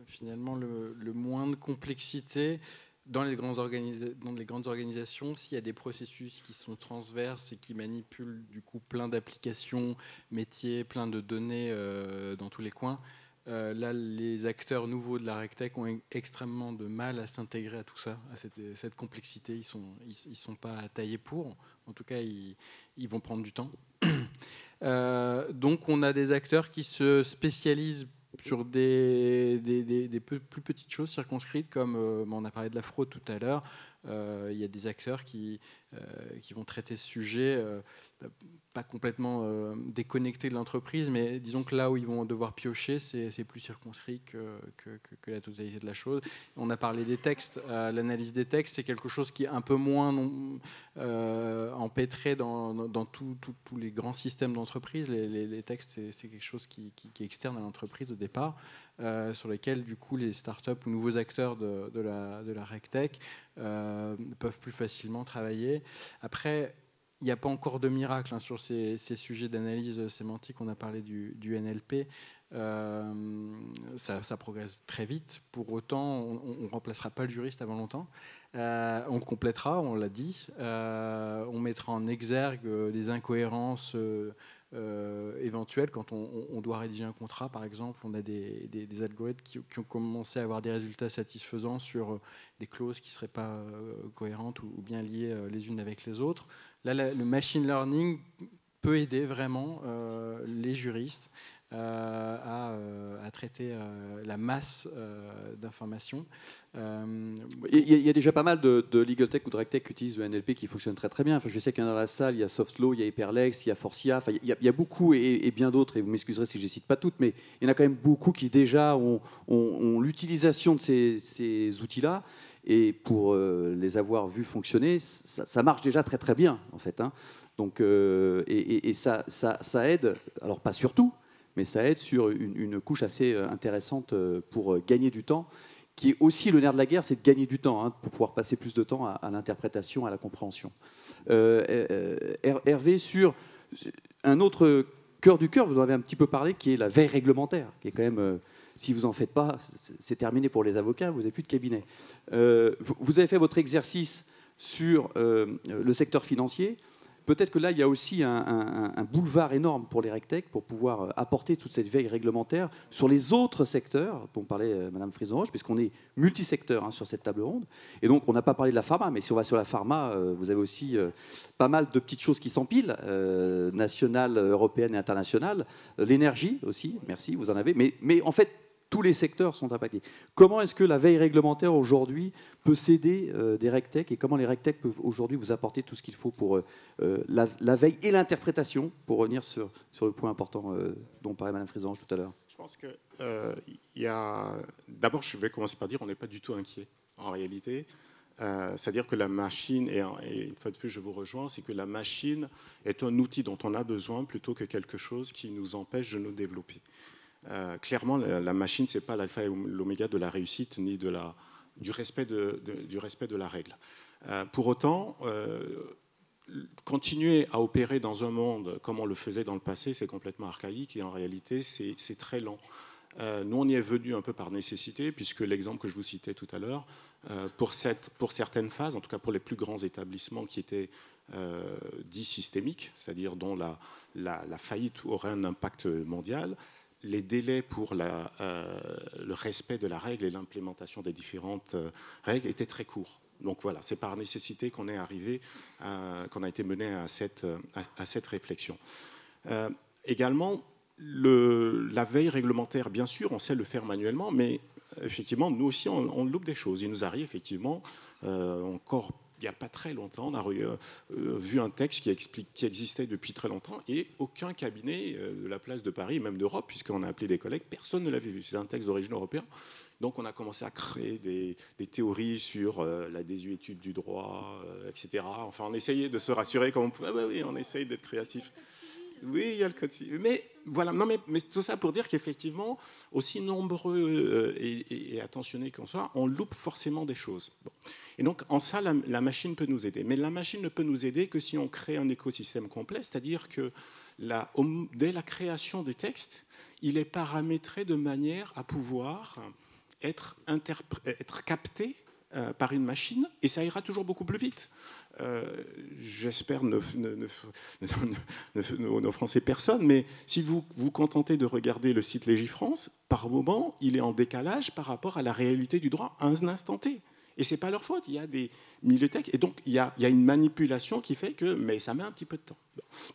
finalement le moins de complexité dans les grandes organisations. S'il y a des processus qui sont transverses et qui manipulent du coup plein d'applications, métiers, plein de données dans tous les coins, là les acteurs nouveaux de la RegTech ont extrêmement de mal à s'intégrer à tout ça, à cette complexité. Ils sont pas taillés pour. En tout cas, ils vont prendre du temps. Donc on a des acteurs qui se spécialisent sur des plus petites choses circonscrites, comme on a parlé de la fraude tout à l'heure. Il y a des acteurs qui vont traiter ce sujet, pas complètement déconnectés de l'entreprise, mais disons que là où ils vont devoir piocher, c'est plus circonscrit que la totalité de la chose. On a parlé des textes. L'analyse des textes, c'est quelque chose qui est un peu moins empêtré dans tous les grands systèmes d'entreprise. Les textes, c'est quelque chose qui est externe à l'entreprise au départ, sur lesquels du coup les startups ou nouveaux acteurs de la RegTech peuvent plus facilement travailler. Après, il n'y a pas encore de miracle sur ces sujets d'analyse sémantique. On a parlé du NLP. Ça progresse très vite. Pour autant, on ne remplacera pas le juriste avant longtemps. On complétera, on l'a dit. On mettra en exergue des incohérences éventuelles. Quand on doit rédiger un contrat, par exemple, on a des algorithmes qui ont commencé à avoir des résultats satisfaisants sur des clauses qui ne seraient pas cohérentes ou bien liées les unes avec les autres. Là, le machine learning peut aider vraiment les juristes à traiter la masse d'informations. Il y a déjà pas mal de legal tech ou de RegTech qui utilisent le NLP qui fonctionne très très bien. Enfin, je sais qu'il y en a dans la salle, il y a Softlaw, il y a Hyperlex, il y a Forcia, enfin, il y a beaucoup et bien d'autres, et vous m'excuserez si je ne les cite pas toutes, mais il y en a quand même beaucoup qui déjà ont l'utilisation de ces outils-là. Et pour les avoir vus fonctionner, ça marche déjà très très bien en fait. Hein. Donc, ça aide, alors pas sur tout, mais ça aide sur une couche assez intéressante pour gagner du temps, qui est aussi le nerf de la guerre, c'est de gagner du temps, hein, pour pouvoir passer plus de temps à l'interprétation, à la compréhension. Hervé, sur un autre cœur du cœur, vous en avez un petit peu parlé, qui est la veille réglementaire, qui est quand même... si vous n'en faites pas, c'est terminé pour les avocats, vous n'avez plus de cabinet. Vous avez fait votre exercice sur le secteur financier. Peut-être que là, il y a aussi un boulevard énorme pour les RegTech pour pouvoir apporter toute cette veille réglementaire sur les autres secteurs dont parlait Mme Frison-Roche, puisqu'on est multisecteur, hein, sur cette table ronde. Et donc, on n'a pas parlé de la pharma, mais si on va sur la pharma, vous avez aussi pas mal de petites choses qui s'empilent, nationales, européennes et internationales. L'énergie aussi, merci, vous en avez. Mais en fait, tous les secteurs sont impactés. Comment est-ce que la veille réglementaire aujourd'hui peut s'aider des RegTech, et comment les RegTech peuvent aujourd'hui vous apporter tout ce qu'il faut pour la veille et l'interprétation, pour revenir sur le point important dont parlait Mme Frisange tout à l'heure? Je pense que d'abord, je vais commencer par dire qu'on n'est pas du tout inquiet en réalité. C'est-à-dire que la machine, et une fois de plus je vous rejoins, c'est que la machine est un outil dont on a besoin plutôt que quelque chose qui nous empêche de nous développer. Clairement, la machine, ce n'est pas l'alpha et l'oméga de la réussite ni du respect de la règle. Pour autant, continuer à opérer dans un monde comme on le faisait dans le passé, c'est complètement archaïque et en réalité, c'est très lent. Nous, on y est venu un peu par nécessité, puisque l'exemple que je vous citais tout à l'heure, pour certaines phases, en tout cas pour les plus grands établissements qui étaient dits systémiques, c'est-à-dire dont la faillite aurait un impact mondial, les délais pour le respect de la règle et l'implémentation des différentes règles étaient très courts. Donc voilà, c'est par nécessité qu'on est arrivé, qu'on a été mené à cette réflexion. Également, la veille réglementaire, bien sûr, on sait le faire manuellement, mais effectivement, nous aussi, on loupe des choses. Il nous arrive effectivement, encore il n'y a pas très longtemps, on a vu un texte qui existait depuis très longtemps et aucun cabinet de la place de Paris, même d'Europe, puisqu'on a appelé des collègues, personne ne l'avait vu. C'est un texte d'origine européenne. Donc on a commencé à créer des théories sur la désuétude du droit, etc. Enfin, on essayait de se rassurer comme on pouvait. Ah bah oui, on essaye d'être créatif. Oui, il y a le code civil. Mais voilà, non, mais tout ça pour dire qu'effectivement, aussi nombreux et attentionnés qu'on soit, on loupe forcément des choses. Bon. Et donc, en ça, la machine peut nous aider. Mais la machine ne peut nous aider que si on crée un écosystème complet, c'est-à-dire que dès la création des textes, il est paramétré de manière à pouvoir être capté par une machine, et ça ira toujours beaucoup plus vite. J'espère n'offenser personne, mais si vous vous contentez de regarder le site Légifrance, par moment, il est en décalage par rapport à la réalité du droit à un instant T. Et ce n'est pas leur faute, il y a des milliers de textes, et donc il y a une manipulation qui fait que, mais ça met un petit peu de temps.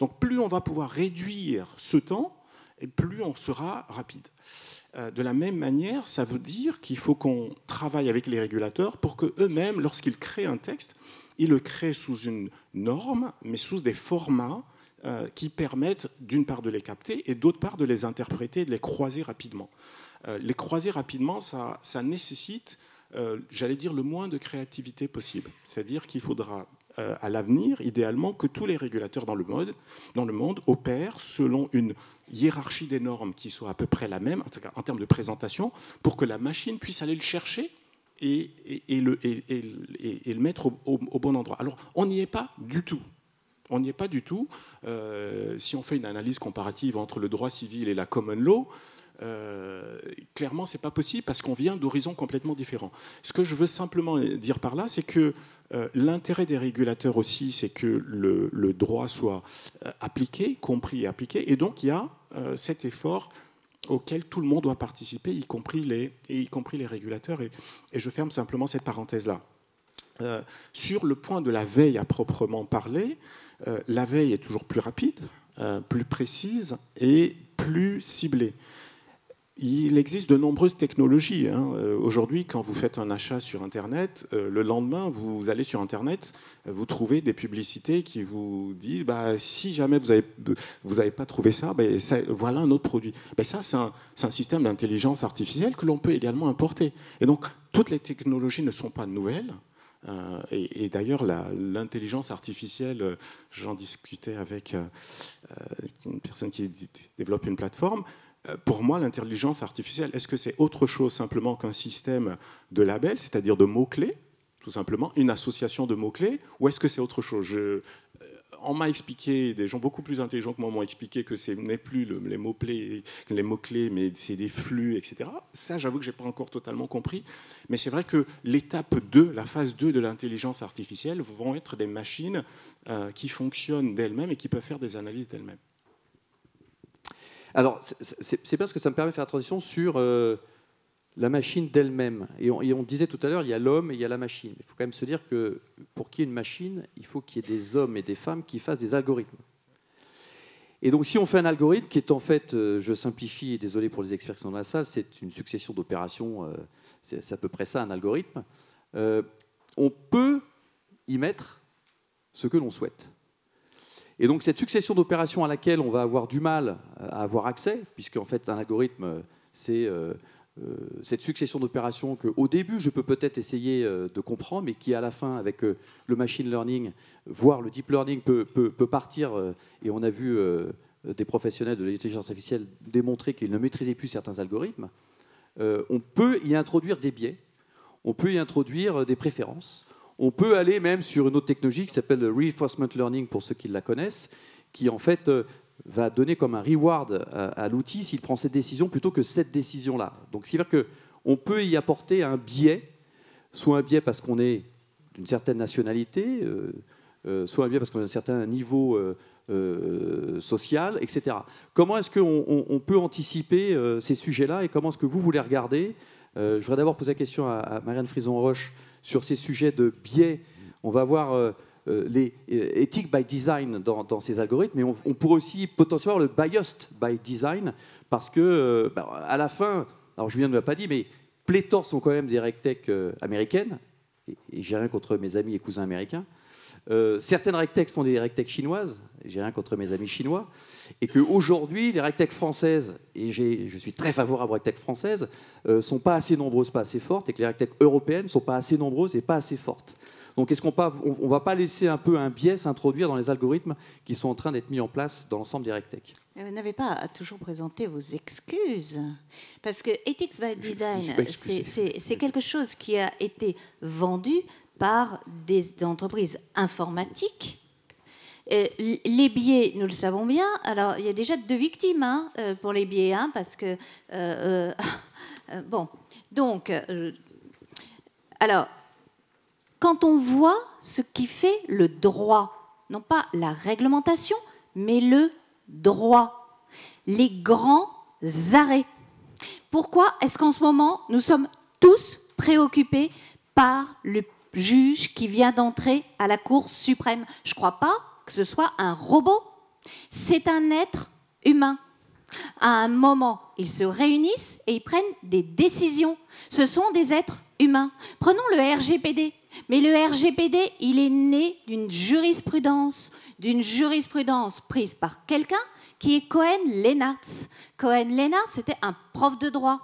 Donc plus on va pouvoir réduire ce temps, et plus on sera rapide. De la même manière, ça veut dire qu'il faut qu'on travaille avec les régulateurs pour qu'eux-mêmes, lorsqu'ils créent un texte, ils le créent sous une norme, mais sous des formats qui permettent d'une part de les capter et d'autre part de les interpréter et de les croiser rapidement. Les croiser rapidement, ça nécessite, j'allais dire, le moins de créativité possible. C'est-à-dire qu'il faudra à l'avenir, idéalement, que tous les régulateurs dans le monde opèrent selon une hiérarchie des normes qui soit à peu près la même, en termes de présentation, pour que la machine puisse aller le chercher et le mettre au bon endroit. Alors, on n'y est pas du tout. On n'y est pas du tout. Si on fait une analyse comparative entre le droit civil et la common law, clairement, ce n'est pas possible parce qu'on vient d'horizons complètement différents. Ce que je veux simplement dire par là, c'est que l'intérêt des régulateurs aussi, c'est que le droit soit appliqué, compris et appliqué. Et donc, il y a cet effort auquel tout le monde doit participer, y compris les régulateurs. Et je ferme simplement cette parenthèse-là. Sur le point de la veille à proprement parler, la veille est toujours plus rapide, plus précise et plus ciblée. Il existe de nombreuses technologies. Aujourd'hui, quand vous faites un achat sur Internet, le lendemain, vous allez sur Internet, vous trouvez des publicités qui vous disent si jamais vous n'avez pas trouvé ça, voilà un autre produit. Ça, c'est un système d'intelligence artificielle que l'on peut également importer. Et donc, toutes les technologies ne sont pas nouvelles. Et d'ailleurs, l'intelligence artificielle, j'en discutais avec une personne qui développe une plateforme. Pour moi, l'intelligence artificielle, est-ce que c'est autre chose simplement qu'un système de labels, c'est-à-dire de mots-clés, tout simplement, une association de mots-clés, ou est-ce que c'est autre chose? On m'a expliqué, des gens beaucoup plus intelligents que moi m'ont expliqué que ce n'est plus les mots-clés, mais c'est des flux, etc. Ça, j'avoue que je n'ai pas encore totalement compris. Mais c'est vrai que l'étape 2, la phase 2 de l'intelligence artificielle vont être des machines qui fonctionnent d'elles-mêmes et qui peuvent faire des analyses d'elles-mêmes. Alors, c'est parce que ça me permet de faire la transition sur la machine d'elle-même. Et on disait tout à l'heure, il y a l'homme et il y a la machine. Il faut quand même se dire que pour qu'il y ait une machine, il faut qu'il y ait des hommes et des femmes qui fassent des algorithmes. Et donc, si on fait un algorithme qui est en fait, je simplifie, et désolé pour les experts qui sont dans la salle, c'est une succession d'opérations, c'est à peu près ça un algorithme, on peut y mettre ce que l'on souhaite. Et donc cette succession d'opérations à laquelle on va avoir du mal à avoir accès, puisque en fait un algorithme, c'est cette succession d'opérations qu'au début je peux peut-être essayer de comprendre, mais qui à la fin, avec le machine learning, voire le deep learning, peut partir, et on a vu des professionnels de l'intelligence artificielle démontrer qu'ils ne maîtrisaient plus certains algorithmes, on peut y introduire des biais, on peut y introduire des préférences, On peut aller même sur une autre technologie qui s'appelle le reinforcement learning, pour ceux qui la connaissent, qui en fait va donner comme un reward à l'outil s'il prend cette décision plutôt que cette décision-là. Donc, c'est-à-dire qu'on peut y apporter un biais, soit un biais parce qu'on est d'une certaine nationalité, soit un biais parce qu'on a un certain niveau social, etc. Comment est-ce qu'on peut anticiper ces sujets-là et comment est-ce que vous les regardez? Je voudrais d'abord poser la question à Marianne Frison-Roche sur ces sujets de biais. On va voir les ethics by design dans ces algorithmes, mais on pourrait aussi potentiellement le biased by design, parce que à la fin, alors Julien ne l'a pas dit, mais pléthore sont quand même des regtech américaines, et j'ai rien contre mes amis et cousins américains. Certaines regtech sont des regtech chinoises, j'ai rien contre mes amis chinois, et qu'aujourd'hui, les regtech françaises, et je suis très favorable aux regtech françaises, sont pas assez nombreuses, pas assez fortes, et que les regtech européennes sont pas assez nombreuses et pas assez fortes. Donc est-ce qu'on ne va pas laisser un peu un biais s'introduire dans les algorithmes qui sont en train d'être mis en place dans l'ensemble des regtech? Vous n'avez pas à toujours présenter vos excuses, parce que Ethics by Design, c'est quelque chose qui a été vendu par des entreprises informatiques. Les biais, nous le savons bien. Alors, il y a déjà 2 victimes pour les biais, parce que... bon, donc... alors, quand on voit ce qui fait le droit, non pas la réglementation, mais le droit, les grands arrêts. Pourquoi est-ce qu'en ce moment, nous sommes tous préoccupés par le juge qui vient d'entrer à la Cour suprême? Je ne crois pas que ce soit un robot. C'est un être humain. À un moment, ils se réunissent et ils prennent des décisions. Ce sont des êtres humains. Prenons le RGPD. Mais le RGPD, il est né d'une jurisprudence prise par quelqu'un qui est Cohen-Leenartz. Cohen-Leenartz, c'était un prof de droit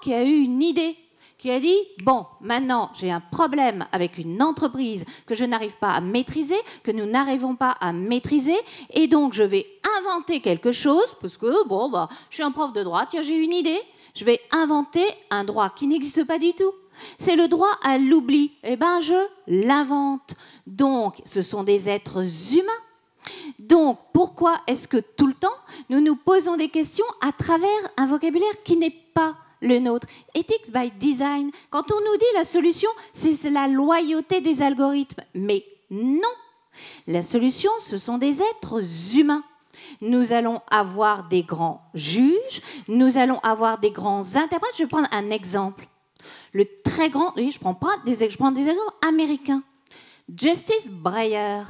qui a eu une idée, qui a dit, bon, maintenant j'ai un problème avec une entreprise que je n'arrive pas à maîtriser, que nous n'arrivons pas à maîtriser, et donc je vais inventer quelque chose, parce que, bon, je suis un prof de droit, tiens, j'ai une idée, je vais inventer un droit qui n'existe pas du tout. C'est le droit à l'oubli. Eh bien, je l'invente. Donc, ce sont des êtres humains. Donc, pourquoi est-ce que tout le temps, nous nous posons des questions à travers un vocabulaire qui n'est pas le nôtre? Ethics by design, quand on nous dit la solution, c'est la loyauté des algorithmes. Mais non, la solution, ce sont des êtres humains. Nous allons avoir des grands juges, nous allons avoir des grands interprètes. Je vais prendre un exemple. Le très grand, oui, je prends des exemples américains. Justice Breyer,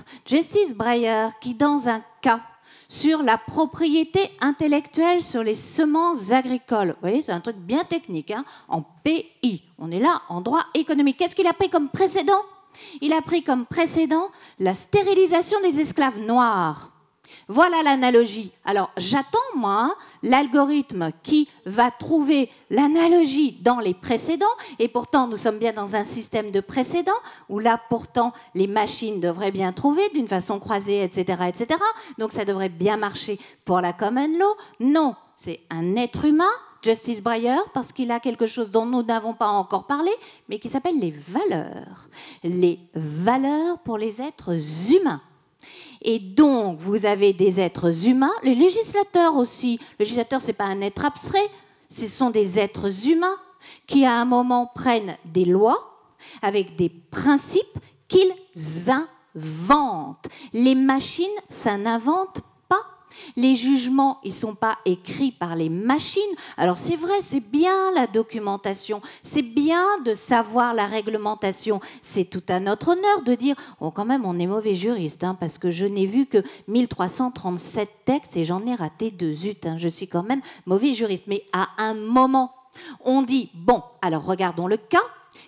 qui dans un cas sur la propriété intellectuelle sur les semences agricoles, vous voyez, c'est un truc bien technique, en PI, on est là en droit économique. Qu'est-ce qu'il a pris comme précédent? Il a pris comme précédent la stérilisation des esclaves noirs. Voilà l'analogie. Alors, j'attends, moi, l'algorithme qui va trouver l'analogie dans les précédents, et pourtant, nous sommes bien dans un système de précédents, où là, pourtant, les machines devraient bien trouver d'une façon croisée, etc., etc. Donc, ça devrait bien marcher pour la common law. Non, c'est un être humain, Justice Breyer, parce qu'il a quelque chose dont nous n'avons pas encore parlé, mais qui s'appelle les valeurs. Les valeurs pour les êtres humains. Et donc, vous avez des êtres humains, les législateurs aussi. Le législateur, ce n'est pas un être abstrait, ce sont des êtres humains qui, à un moment, prennent des lois avec des principes qu'ils inventent. Les machines, ça n'invente pas. Les jugements, ils ne sont pas écrits par les machines. Alors c'est vrai, c'est bien la documentation, c'est bien de savoir la réglementation. C'est tout à notre honneur de dire, oh, quand même, on est mauvais juriste, parce que je n'ai vu que 1337 textes et j'en ai raté 2, zut, je suis quand même mauvais juriste. Mais à un moment, on dit, bon, alors regardons le cas.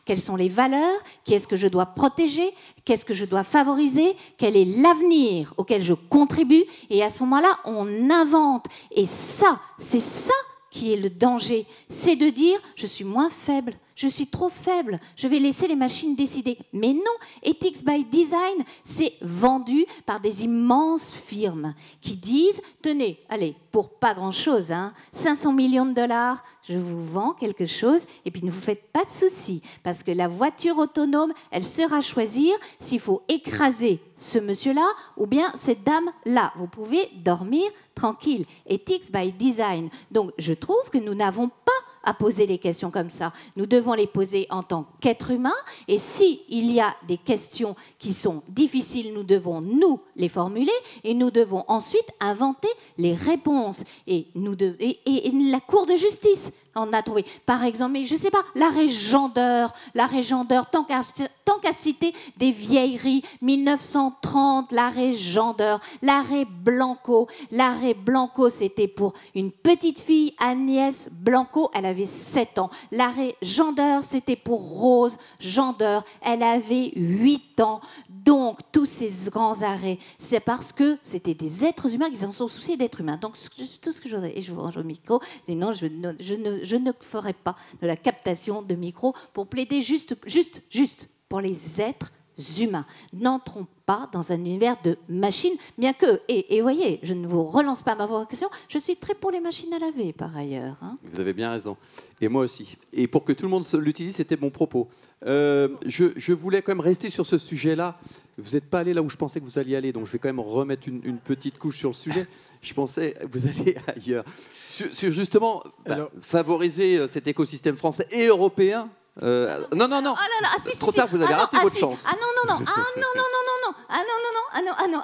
Quelles sont les valeurs? Qui est-ce que je dois protéger? Qu'est-ce que je dois favoriser? Quel est l'avenir auquel je contribue? Et à ce moment-là, on invente. Et ça, c'est ça qui est le danger. C'est de dire, je suis moins faible, Je suis trop faible, je vais laisser les machines décider. Mais non, Ethics by Design, c'est vendu par des immenses firmes qui disent, tenez, allez, pour pas grand-chose, 500 millions de dollars, je vous vends quelque chose, et puis ne vous faites pas de soucis, parce que la voiture autonome, elle sera à choisir s'il faut écraser ce monsieur-là ou bien cette dame-là. Vous pouvez dormir tranquille. Ethics by Design. Donc, je trouve que nous n'avons pas à poser les questions comme ça. Nous devons les poser en tant qu'être humain, et s'il y a des questions qui sont difficiles, nous devons nous les formuler, et nous devons ensuite inventer les réponses. Et la Cour de justice en a trouvé. Par exemple, mais je ne sais pas, l'arrêt Gendeur, tant qu'à citer des vieilleries, 1930, l'arrêt Gendeur, l'arrêt Blanco. L'arrêt Blanco, c'était pour une petite fille, Agnès Blanco, elle avait 7 ans. L'arrêt Gendeur, c'était pour Rose Gendeur, elle avait 8 ans. Donc, tous ces grands arrêts, c'est parce que c'était des êtres humains qui s'en sont souciés d'êtres humains. Donc, tout ce que je voudrais, et je vous range au micro, et non, je ne ferai pas de la captation de micro pour plaider juste pour les êtres humains. N'entrons pas dans un univers de machines, bien que, et voyez, je ne vous relance pas ma provocation, je suis très pour les machines à laver, par ailleurs. Vous avez bien raison. Et moi aussi. Et pour que tout le monde l'utilise, c'était mon propos. Je voulais quand même rester sur ce sujet-là. Vous n'êtes pas allé là où je pensais que vous alliez aller, donc je vais quand même remettre une petite couche sur le sujet. Je pensais que vous alliez ailleurs. Sur justement, favoriser cet écosystème français et européen. Non. Oh là là, Trop tard, vous avez raté votre chance.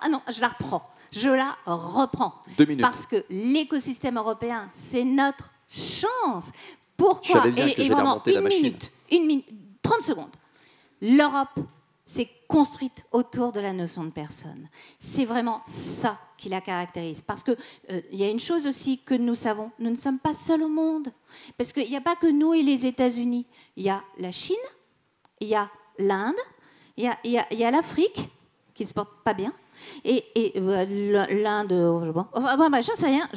Non, je la reprends. Je la reprends. 2 minutes. Parce que l'écosystème européen, c'est notre chance. Pourquoi? Et vraiment, une minute, 30 secondes. L'Europe s'est construite autour de la notion de personne. C'est vraiment ça qui la caractérise. Parce qu'il y a une chose aussi que nous savons, nous ne sommes pas seuls au monde. Parce qu'il n'y a pas que nous et les États-Unis. Il y a la Chine, il y a l'Inde, il y a l'Afrique, qui ne se porte pas bien, et l'Inde, j'en sais rien.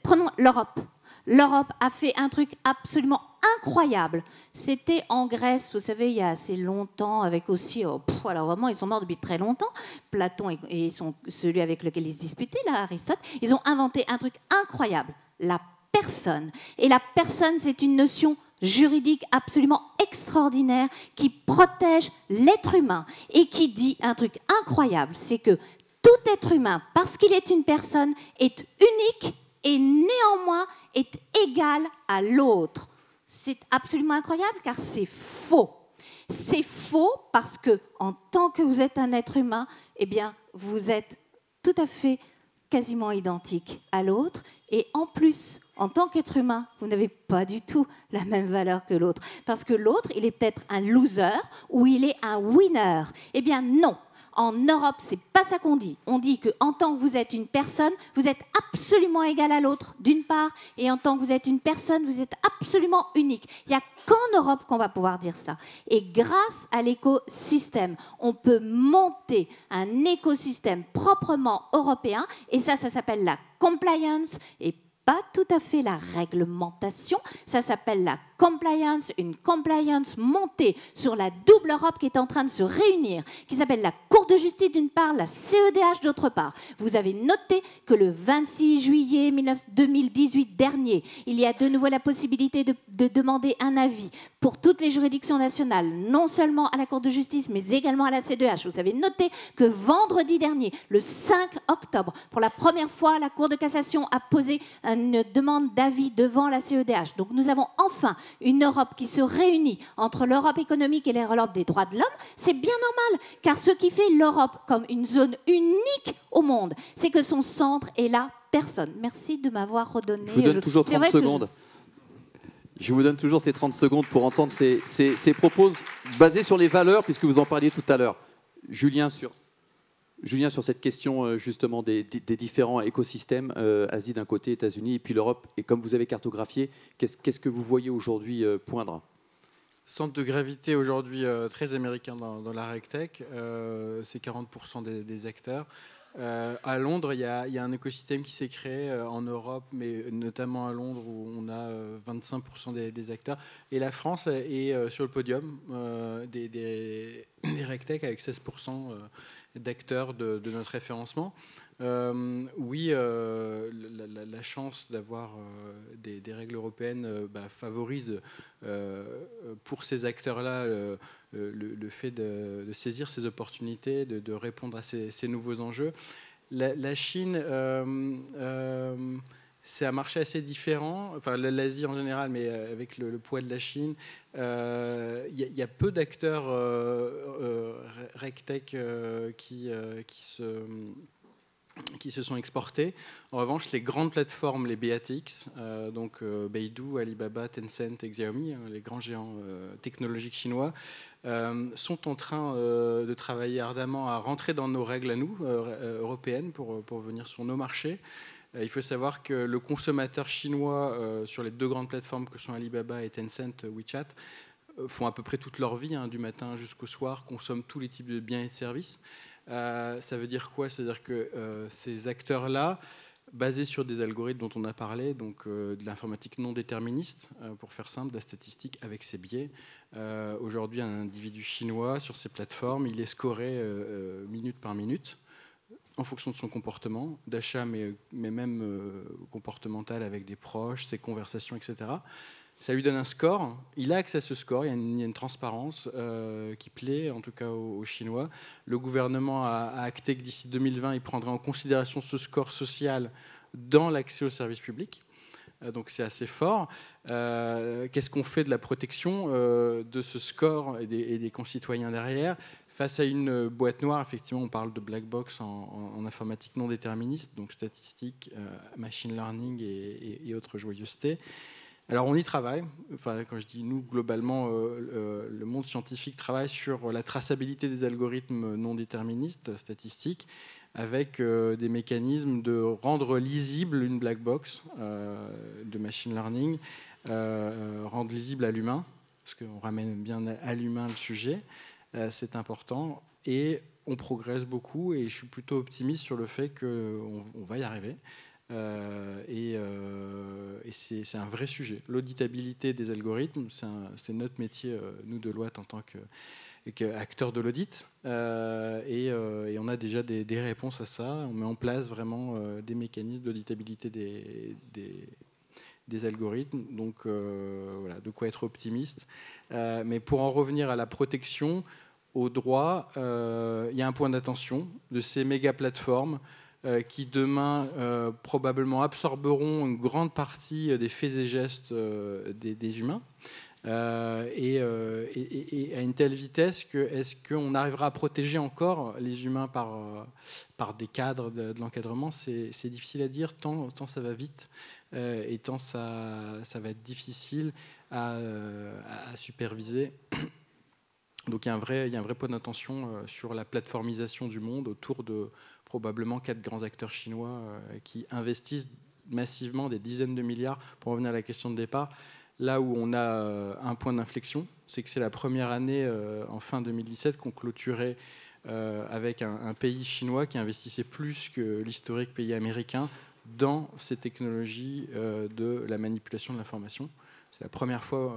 Prenons l'Europe. L'Europe a fait un truc absolument incroyable. C'était en Grèce, vous savez, il y a assez longtemps, avec aussi... alors vraiment, ils sont morts depuis très longtemps. Platon et celui avec lequel ils se disputaient, là, Aristote, ils ont inventé un truc incroyable, la personne. Et la personne, c'est une notion juridique absolument extraordinaire qui protège l'être humain et qui dit un truc incroyable, c'est que tout être humain, parce qu'il est une personne, est unique et néanmoins est égal à l'autre. C'est absolument incroyable car c'est faux. C'est faux parce que en tant que vous êtes un être humain, eh bien, vous êtes tout à fait quasiment identique à l'autre. Et en plus, en tant qu'être humain, vous n'avez pas du tout la même valeur que l'autre. Parce que l'autre, il est peut-être un loser ou il est un winner. Eh bien non. En Europe, c'est pas ça qu'on dit. On dit qu'en tant que vous êtes une personne, vous êtes absolument égal à l'autre, d'une part, et en tant que vous êtes une personne, vous êtes absolument unique. Il n'y a qu'en Europe qu'on va pouvoir dire ça. Et grâce à l'écosystème, on peut monter un écosystème proprement européen, et ça s'appelle la compliance, et pas tout à fait la réglementation, ça s'appelle la compliance, une compliance montée sur la double Europe qui est en train de se réunir, qui s'appelle la Cour de justice d'une part, la CEDH d'autre part. Vous avez noté que le 26 juillet 2018 dernier, il y a de nouveau la possibilité de demander un avis pour toutes les juridictions nationales, non seulement à la Cour de justice, mais également à la CEDH. Vous avez noté que vendredi dernier, le 5 octobre, pour la première fois, la Cour de cassation a posé une demande d'avis devant la CEDH. Donc nous avons enfin une Europe qui se réunit entre l'Europe économique et l'Europe des droits de l'homme. C'est bien normal, car ce qui fait l'Europe comme une zone unique au monde, c'est que son centre est la personne. Merci de m'avoir redonné... Je vous donne toujours 30 secondes. Je vous donne toujours ces 30 secondes pour entendre ces propos basés sur les valeurs, puisque vous en parliez tout à l'heure. Julien, sur cette question justement des différents écosystèmes, Asie d'un côté, États-Unis, et puis l'Europe, et comme vous avez cartographié, qu'est-ce que vous voyez aujourd'hui poindre ? Centre de gravité aujourd'hui très américain dans la RegTech, c'est 40% des acteurs. À Londres, il y a un écosystème qui s'est créé en Europe, mais notamment à Londres où on a 25% des acteurs. Et la France est sur le podium des RegTech avec 16% d'acteurs de notre référencement. Oui, la chance d'avoir des règles européennes favorise pour ces acteurs-là le fait de saisir ces opportunités, de répondre à ces nouveaux enjeux. La Chine, c'est un marché assez différent, enfin l'Asie en général, mais avec le poids de la Chine, il y a peu d'acteurs RegTech qui se sont exportés. En revanche, les grandes plateformes, les BATX, donc Baidu, Alibaba, Tencent et Xiaomi, les grands géants technologiques chinois, sont en train de travailler ardemment à rentrer dans nos règles à nous, européennes, pour venir sur nos marchés. Il faut savoir que le consommateur chinois sur les deux grandes plateformes que sont Alibaba et Tencent, WeChat, font à peu près toute leur vie, du matin jusqu'au soir, consomment tous les types de biens et de services. Ça veut dire quoi? C'est-à-dire que ces acteurs-là, basés sur des algorithmes dont on a parlé, donc de l'informatique non déterministe, pour faire simple, de la statistique avec ses biais. Aujourd'hui, un individu chinois sur ces plateformes, il est scoré minute par minute en fonction de son comportement d'achat, mais même comportemental avec des proches, ses conversations, etc. Ça lui donne un score, il a accès à ce score, il y a une transparence qui plaît en tout cas aux Chinois. Le gouvernement a acté que d'ici 2020, il prendra en considération ce score social dans l'accès aux services publics. Donc c'est assez fort. Qu'est-ce qu'on fait de la protection de ce score et des concitoyens derrière? Face à une boîte noire, effectivement, on parle de black box en informatique non déterministe, donc statistique, machine learning et autres joyeusetés. Alors on y travaille, enfin, quand je dis nous, globalement, le monde scientifique travaille sur la traçabilité des algorithmes non déterministes, statistiques, avec des mécanismes de rendre lisible une black box de machine learning, rendre lisible à l'humain, parce qu'on ramène bien à l'humain le sujet, c'est important, et on progresse beaucoup, et je suis plutôt optimiste sur le fait qu'on va y arriver. Et c'est un vrai sujet. L'auditabilité des algorithmes, c'est notre métier, nous, Deloitte, en tant qu'acteurs de l'audit. Et on a déjà des réponses à ça. On met en place vraiment des mécanismes d'auditabilité des algorithmes. Donc, voilà, de quoi être optimiste. Mais pour en revenir à la protection, au droit, il y a un point d'attention de ces méga plateformes qui demain probablement absorberont une grande partie des faits et gestes des humains, et à une telle vitesse que est-ce qu'on arrivera à protéger encore les humains par des cadres de l'encadrement? C'est difficile à dire, tant ça va vite et tant ça va être difficile à superviser. Donc il y a un vrai point d'attention sur la plateformisation du monde autour de probablement 4 grands acteurs chinois qui investissent massivement des dizaines de milliards. Pour revenir à la question de départ, là où on a un point d'inflexion, c'est que c'est la première année en fin 2017 qu'on clôturait avec un pays chinois qui investissait plus que l'historique pays américain dans ces technologies de la manipulation de l'information. C'est la première fois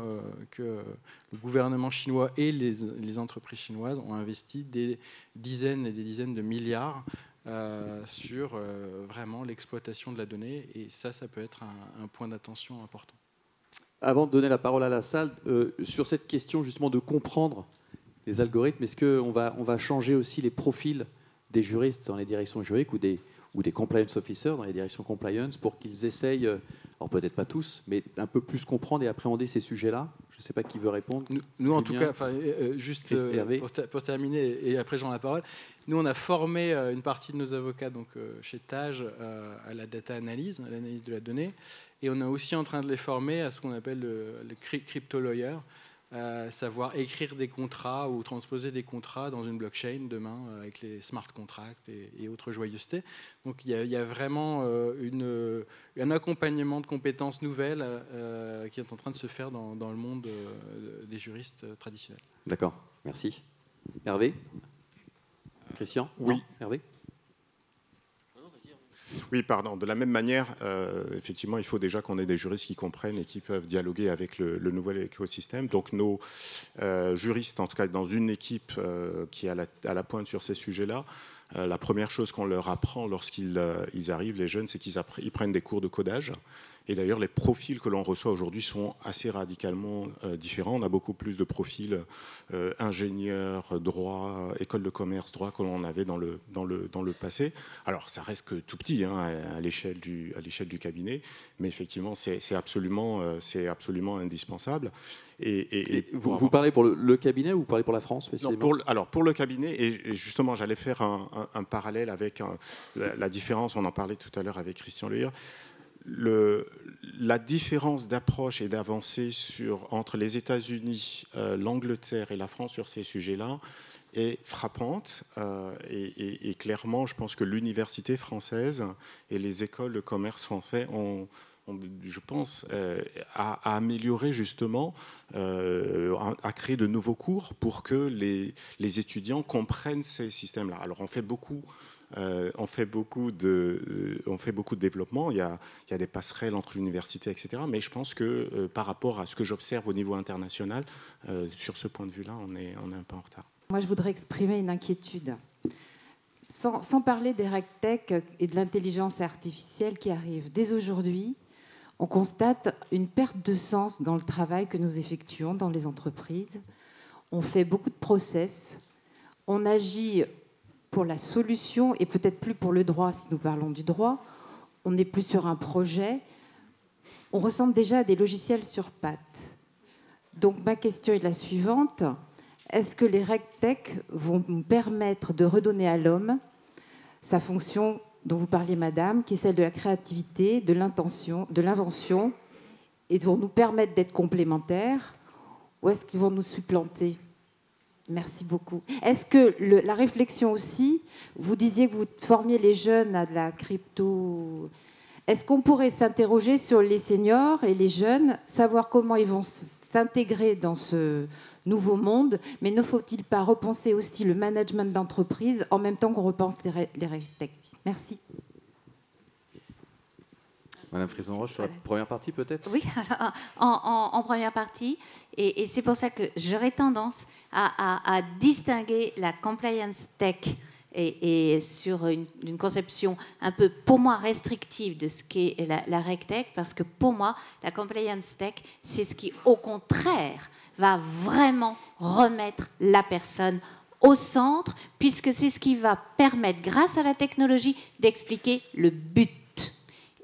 que le gouvernement chinois et les entreprises chinoises ont investi des dizaines et des dizaines de milliards sur vraiment l'exploitation de la donnée. Et ça peut être un point d'attention important. Avant de donner la parole à la salle, sur cette question justement de comprendre les algorithmes, est-ce qu'on va changer aussi les profils des juristes dans les directions juridiques ou des compliance officers dans les directions compliance pour qu'ils essayent, alors peut-être pas tous, mais un peu plus comprendre et appréhender ces sujets-là? Je ne sais pas qui veut répondre. Nous en tout cas, juste pour terminer, et après j'en ai la parole, nous on a formé une partie de nos avocats donc, chez TAJ à la data analyse, à l'analyse de la donnée, et on est aussi en train de les former à ce qu'on appelle le crypto lawyer, savoir écrire des contrats ou transposer des contrats dans une blockchain demain avec les smart contracts et autres joyeusetés. Donc il y a vraiment un accompagnement de compétences nouvelles qui est en train de se faire dans le monde des juristes traditionnels. D'accord, merci. Hervé? Christian? Oui. Non, Hervé? Oui, pardon. De la même manière, effectivement, il faut déjà qu'on ait des juristes qui comprennent et qui peuvent dialoguer avec le nouvel écosystème. Donc nos juristes, en tout cas dans une équipe qui est à la pointe sur ces sujets-là, la première chose qu'on leur apprend lorsqu'ils arrivent, les jeunes, c'est qu'ils prennent des cours de codage. Et d'ailleurs, les profils que l'on reçoit aujourd'hui sont assez radicalement différents. On a beaucoup plus de profils ingénieurs, droit, école de commerce, droit que l'on avait dans le passé. Alors, ça reste que tout petit hein, à l'échelle du cabinet, mais effectivement, c'est absolument indispensable. Vous parlez pour le cabinet ou vous parlez pour la France spécialement ? Non, pour le cabinet, et justement, j'allais faire un parallèle avec la différence, on en parlait tout à l'heure avec Christian Lehir. La différence d'approche et d'avancée entre les États-Unis, l'Angleterre et la France sur ces sujets-là est frappante. Et clairement, je pense que l'université française et les écoles de commerce français ont je pense, à améliorer justement, à créer de nouveaux cours pour que les étudiants comprennent ces systèmes-là. Alors on fait beaucoup de développement, il y a des passerelles entre l'université, etc. Mais je pense que par rapport à ce que j'observe au niveau international, sur ce point de vue-là, on est un peu en retard. Moi, je voudrais exprimer une inquiétude. Sans parler des RegTech et de l'intelligence artificielle qui arrive. Dès aujourd'hui, on constate une perte de sens dans le travail que nous effectuons dans les entreprises. On fait beaucoup de process, on agit pour la solution et peut-être plus pour le droit si nous parlons du droit. On n'est plus sur un projet. On ressemble déjà à des logiciels sur pattes. Donc ma question est la suivante. Est-ce que les RegTech vont nous permettre de redonner à l'homme sa fonction dont vous parliez, madame, qui est celle de la créativité, de l'intention, de l'invention, et vont nous permettre d'être complémentaires, ou est-ce qu'ils vont nous supplanter ? Merci beaucoup. Est-ce que la réflexion aussi, vous disiez que vous formiez les jeunes à de la crypto... Est-ce qu'on pourrait s'interroger sur les seniors et les jeunes, savoir comment ils vont s'intégrer dans ce nouveau monde, mais ne faut-il pas repenser aussi le management d'entreprise en même temps qu'on repense les RegTech ? Merci. Madame Frison-Roche, sur la première partie peut-être ? Oui, alors, en première partie, et c'est pour ça que j'aurais tendance à distinguer la compliance tech et sur une conception un peu, pour moi, restrictive de ce qu'est la RegTech, parce que pour moi, la compliance tech, c'est ce qui, au contraire, va vraiment remettre la personne au centre, puisque c'est ce qui va permettre, grâce à la technologie, d'expliquer le but.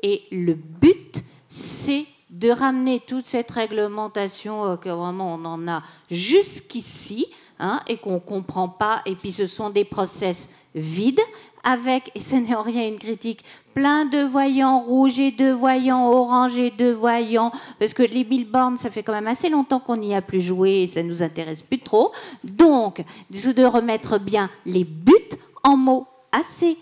Et le but, c'est de ramener toute cette réglementation que vraiment on en a jusqu'ici, hein, et qu'on ne comprend pas, et puis ce sont des process vides, avec, et ce n'est en rien une critique, plein de voyants rouges et de voyants orange et de voyants, parce que les billboards, ça fait quand même assez longtemps qu'on n'y a plus joué et ça ne nous intéresse plus trop. Donc, de remettre bien les buts en mots assez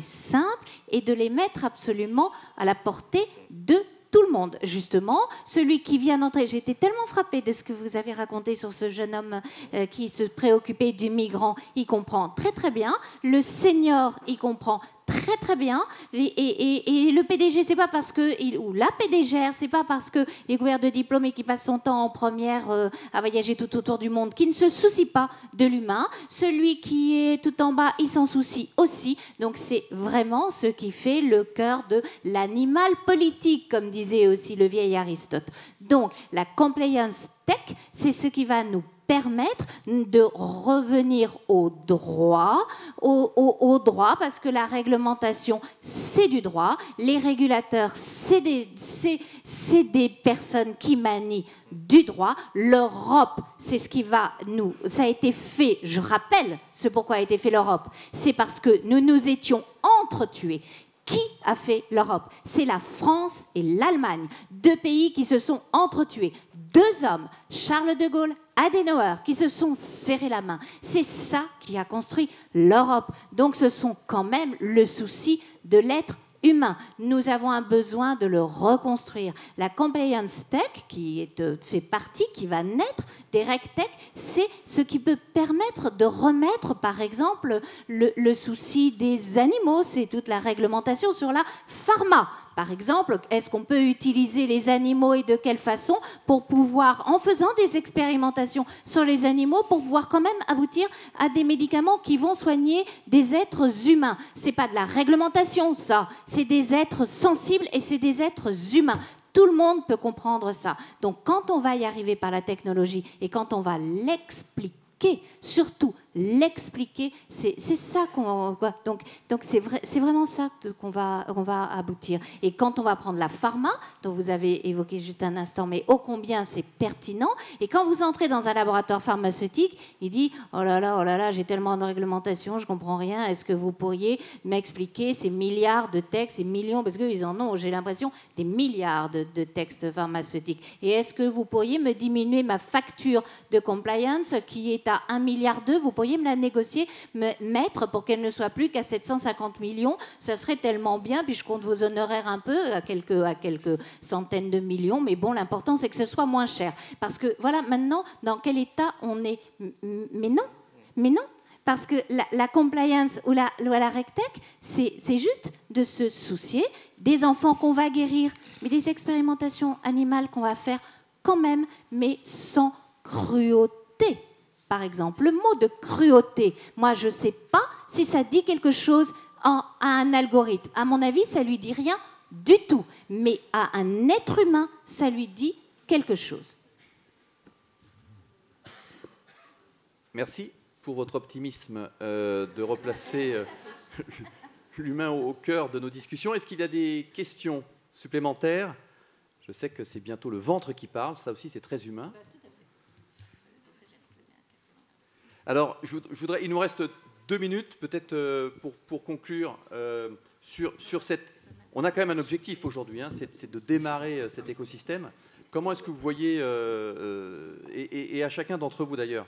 simples et de les mettre absolument à la portée de tout le monde. Justement, celui qui vient d'entrer, j'ai été tellement frappée de ce que vous avez raconté sur ce jeune homme qui se préoccupait du migrant, il comprend très très bien. Le senior, il comprend très très bien. Et le PDG, c'est pas parce que, ou la PDGR, c'est pas parce qu'il est couvert de diplômes et qu'il passe son temps en première à voyager tout autour du monde, qui ne se soucie pas de l'humain. Celui qui est tout en bas, il s'en soucie aussi. Donc c'est vraiment ce qui fait le cœur de l'animal politique, comme disait aussi le vieil Aristote. Donc la compliance tech, c'est ce qui va nous permettre de revenir au droit, parce que la réglementation, c'est du droit, les régulateurs, c'est des personnes qui manient du droit, l'Europe, c'est ce qui va nous... Ça a été fait, je rappelle ce pourquoi a été fait l'Europe, c'est parce que nous nous étions entretués. Qui a fait l'Europe? C'est la France et l'Allemagne, deux pays qui se sont entretués. Deux hommes, Charles de Gaulle, Adenauer, qui se sont serrés la main. C'est ça qui a construit l'Europe. Donc ce sont quand même le souci de l'être humain. Nous avons un besoin de le reconstruire. La compliance tech, fait partie, qui va naître des RegTech, c'est ce qui peut permettre de remettre, par exemple, le souci des animaux. C'est toute la réglementation sur la pharma. Par exemple, est-ce qu'on peut utiliser les animaux et de quelle façon pour pouvoir, en faisant des expérimentations sur les animaux, pour pouvoir quand même aboutir à des médicaments qui vont soigner des êtres humains. C'est pas de la réglementation, ça. C'est des êtres sensibles et c'est des êtres humains. Tout le monde peut comprendre ça. Donc, quand on va y arriver par la technologie et quand on va l'expliquer, surtout l'expliquer, c'est ça qu'on va. Donc c'est vraiment ça qu'on va aboutir. Et quand on va prendre la pharma, dont vous avez évoqué juste un instant, mais ô combien c'est pertinent. Et quand vous entrez dans un laboratoire pharmaceutique, il dit oh là là, j'ai tellement de réglementation, je comprends rien. Est-ce que vous pourriez m'expliquer ces milliards de textes, ces millions, parce qu'ils en ont, j'ai l'impression, des milliards de textes pharmaceutiques. Et est-ce que vous pourriez me diminuer ma facture de compliance qui est à 1,2 milliard? Vous pourriez me la négocier, me mettre pour qu'elle ne soit plus qu'à 750 millions. Ça serait tellement bien. Puis je compte vos honoraires un peu, à quelques centaines de millions. Mais bon, l'important, c'est que ce soit moins cher. Parce que, voilà, maintenant, dans quel état on est? Mais non. Parce que la compliance ou la RegTech, c'est juste de se soucier des enfants qu'on va guérir, mais des expérimentations animales qu'on va faire quand même, mais sans cruauté. Par exemple, le mot de cruauté, moi je ne sais pas si ça dit quelque chose à un algorithme. À mon avis, ça ne lui dit rien du tout. Mais à un être humain, ça lui dit quelque chose. Merci pour votre optimisme de replacer l'humain au cœur de nos discussions. Est-ce qu'il y a des questions supplémentaires? Je sais que c'est bientôt le ventre qui parle, ça aussi c'est très humain. Alors, il nous reste 2 minutes, peut-être pour conclure sur cette... On a quand même un objectif aujourd'hui, hein, c'est de démarrer cet écosystème. Comment est-ce que vous voyez, et à chacun d'entre vous d'ailleurs,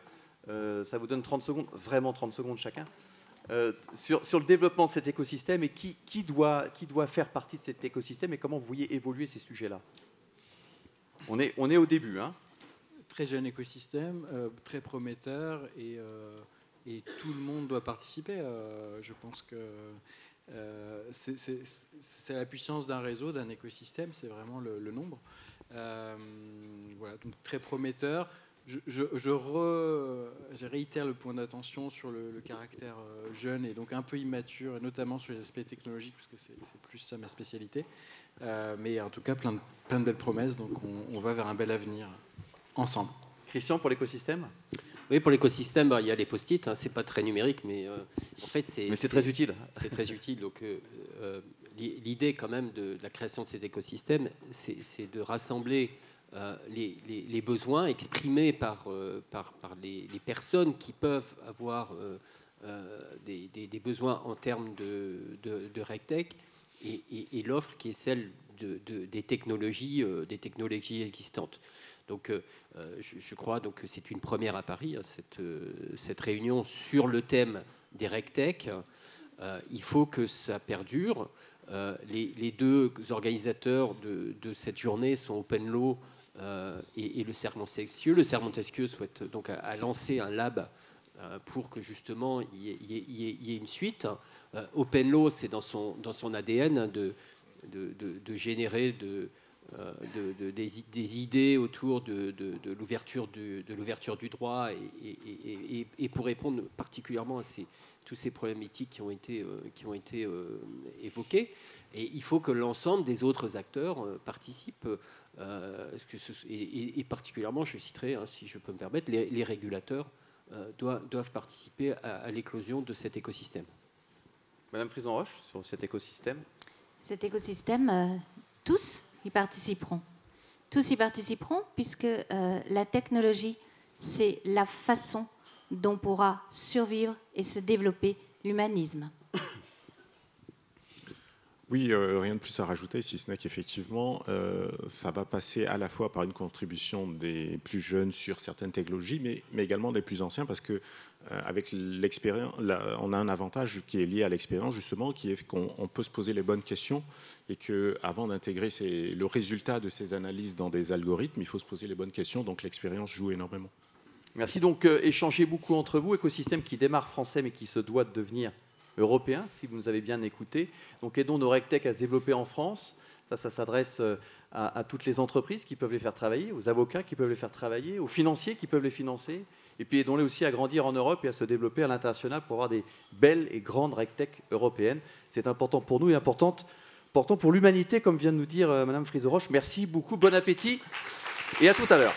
ça vous donne 30 secondes, vraiment 30 secondes chacun, sur le développement de cet écosystème et qui doit faire partie de cet écosystème et comment vous voyez évoluer ces sujets-là? On est au début, hein. Très jeune écosystème, très prometteur et tout le monde doit participer. Je pense que c'est la puissance d'un réseau, d'un écosystème, c'est vraiment le nombre. Voilà, donc très prometteur. Je réitère le point d'attention sur le caractère jeune et donc un peu immature, et notamment sur les aspects technologiques, parce que c'est plus ça ma spécialité. Mais en tout cas, plein de belles promesses, donc on va vers un bel avenir. Ensemble. Christian, pour l'écosystème? Oui, pour l'écosystème, il y a les post-it. Hein, c'est pas très numérique, mais en fait, c'est très utile. C'est très utile. Donc, l'idée, quand même, de la création de cet écosystème, c'est de rassembler les besoins exprimés par les personnes qui peuvent avoir des besoins en termes de RegTech et l'offre qui est celle des technologies existantes. Donc, je crois que c'est une première à Paris, cette réunion sur le thème des RegTech. Il faut que ça perdure. Les 2 organisateurs de cette journée sont OpenLaw et le Cercle Montesquieu. Le Cercle Montesquieu souhaite donc à lancer un lab pour que justement il y ait une suite. OpenLaw, c'est dans son ADN de générer des idées autour de l'ouverture du droit et pour répondre particulièrement à toutes ces problématiques qui ont été évoquées. Et il faut que l'ensemble des autres acteurs participent, et particulièrement, je citerai, hein, si je peux me permettre, les régulateurs doivent participer à l'éclosion de cet écosystème. Madame Frison-Roche, sur cet écosystème? Cet écosystème, tous y participeront. Tous y participeront puisque la technologie, c'est la façon dont pourra survivre et se développer l'humanisme. Oui, rien de plus à rajouter, si ce n'est qu'effectivement, ça va passer à la fois par une contribution des plus jeunes sur certaines technologies, mais également des plus anciens, parce que avec l'expérience, on a un avantage qui est lié à l'expérience, justement, qui est qu'on peut se poser les bonnes questions et qu'avant d'intégrer le résultat de ces analyses dans des algorithmes, il faut se poser les bonnes questions, donc l'expérience joue énormément. Merci. Donc, échangez beaucoup entre vous, écosystème qui démarre français, mais qui se doit de devenir européen, si vous nous avez bien écouté. Donc, aidons nos RegTech à se développer en France. Ça s'adresse à toutes les entreprises qui peuvent les faire travailler, aux avocats qui peuvent les faire travailler, aux financiers qui peuvent les financer. Et puis aidons-les aussi à grandir en Europe et à se développer à l'international pour avoir des belles et grandes RegTech européennes. C'est important pour nous et important pour l'humanité, comme vient de nous dire Madame Frisoroche. Merci beaucoup, bon appétit et à tout à l'heure.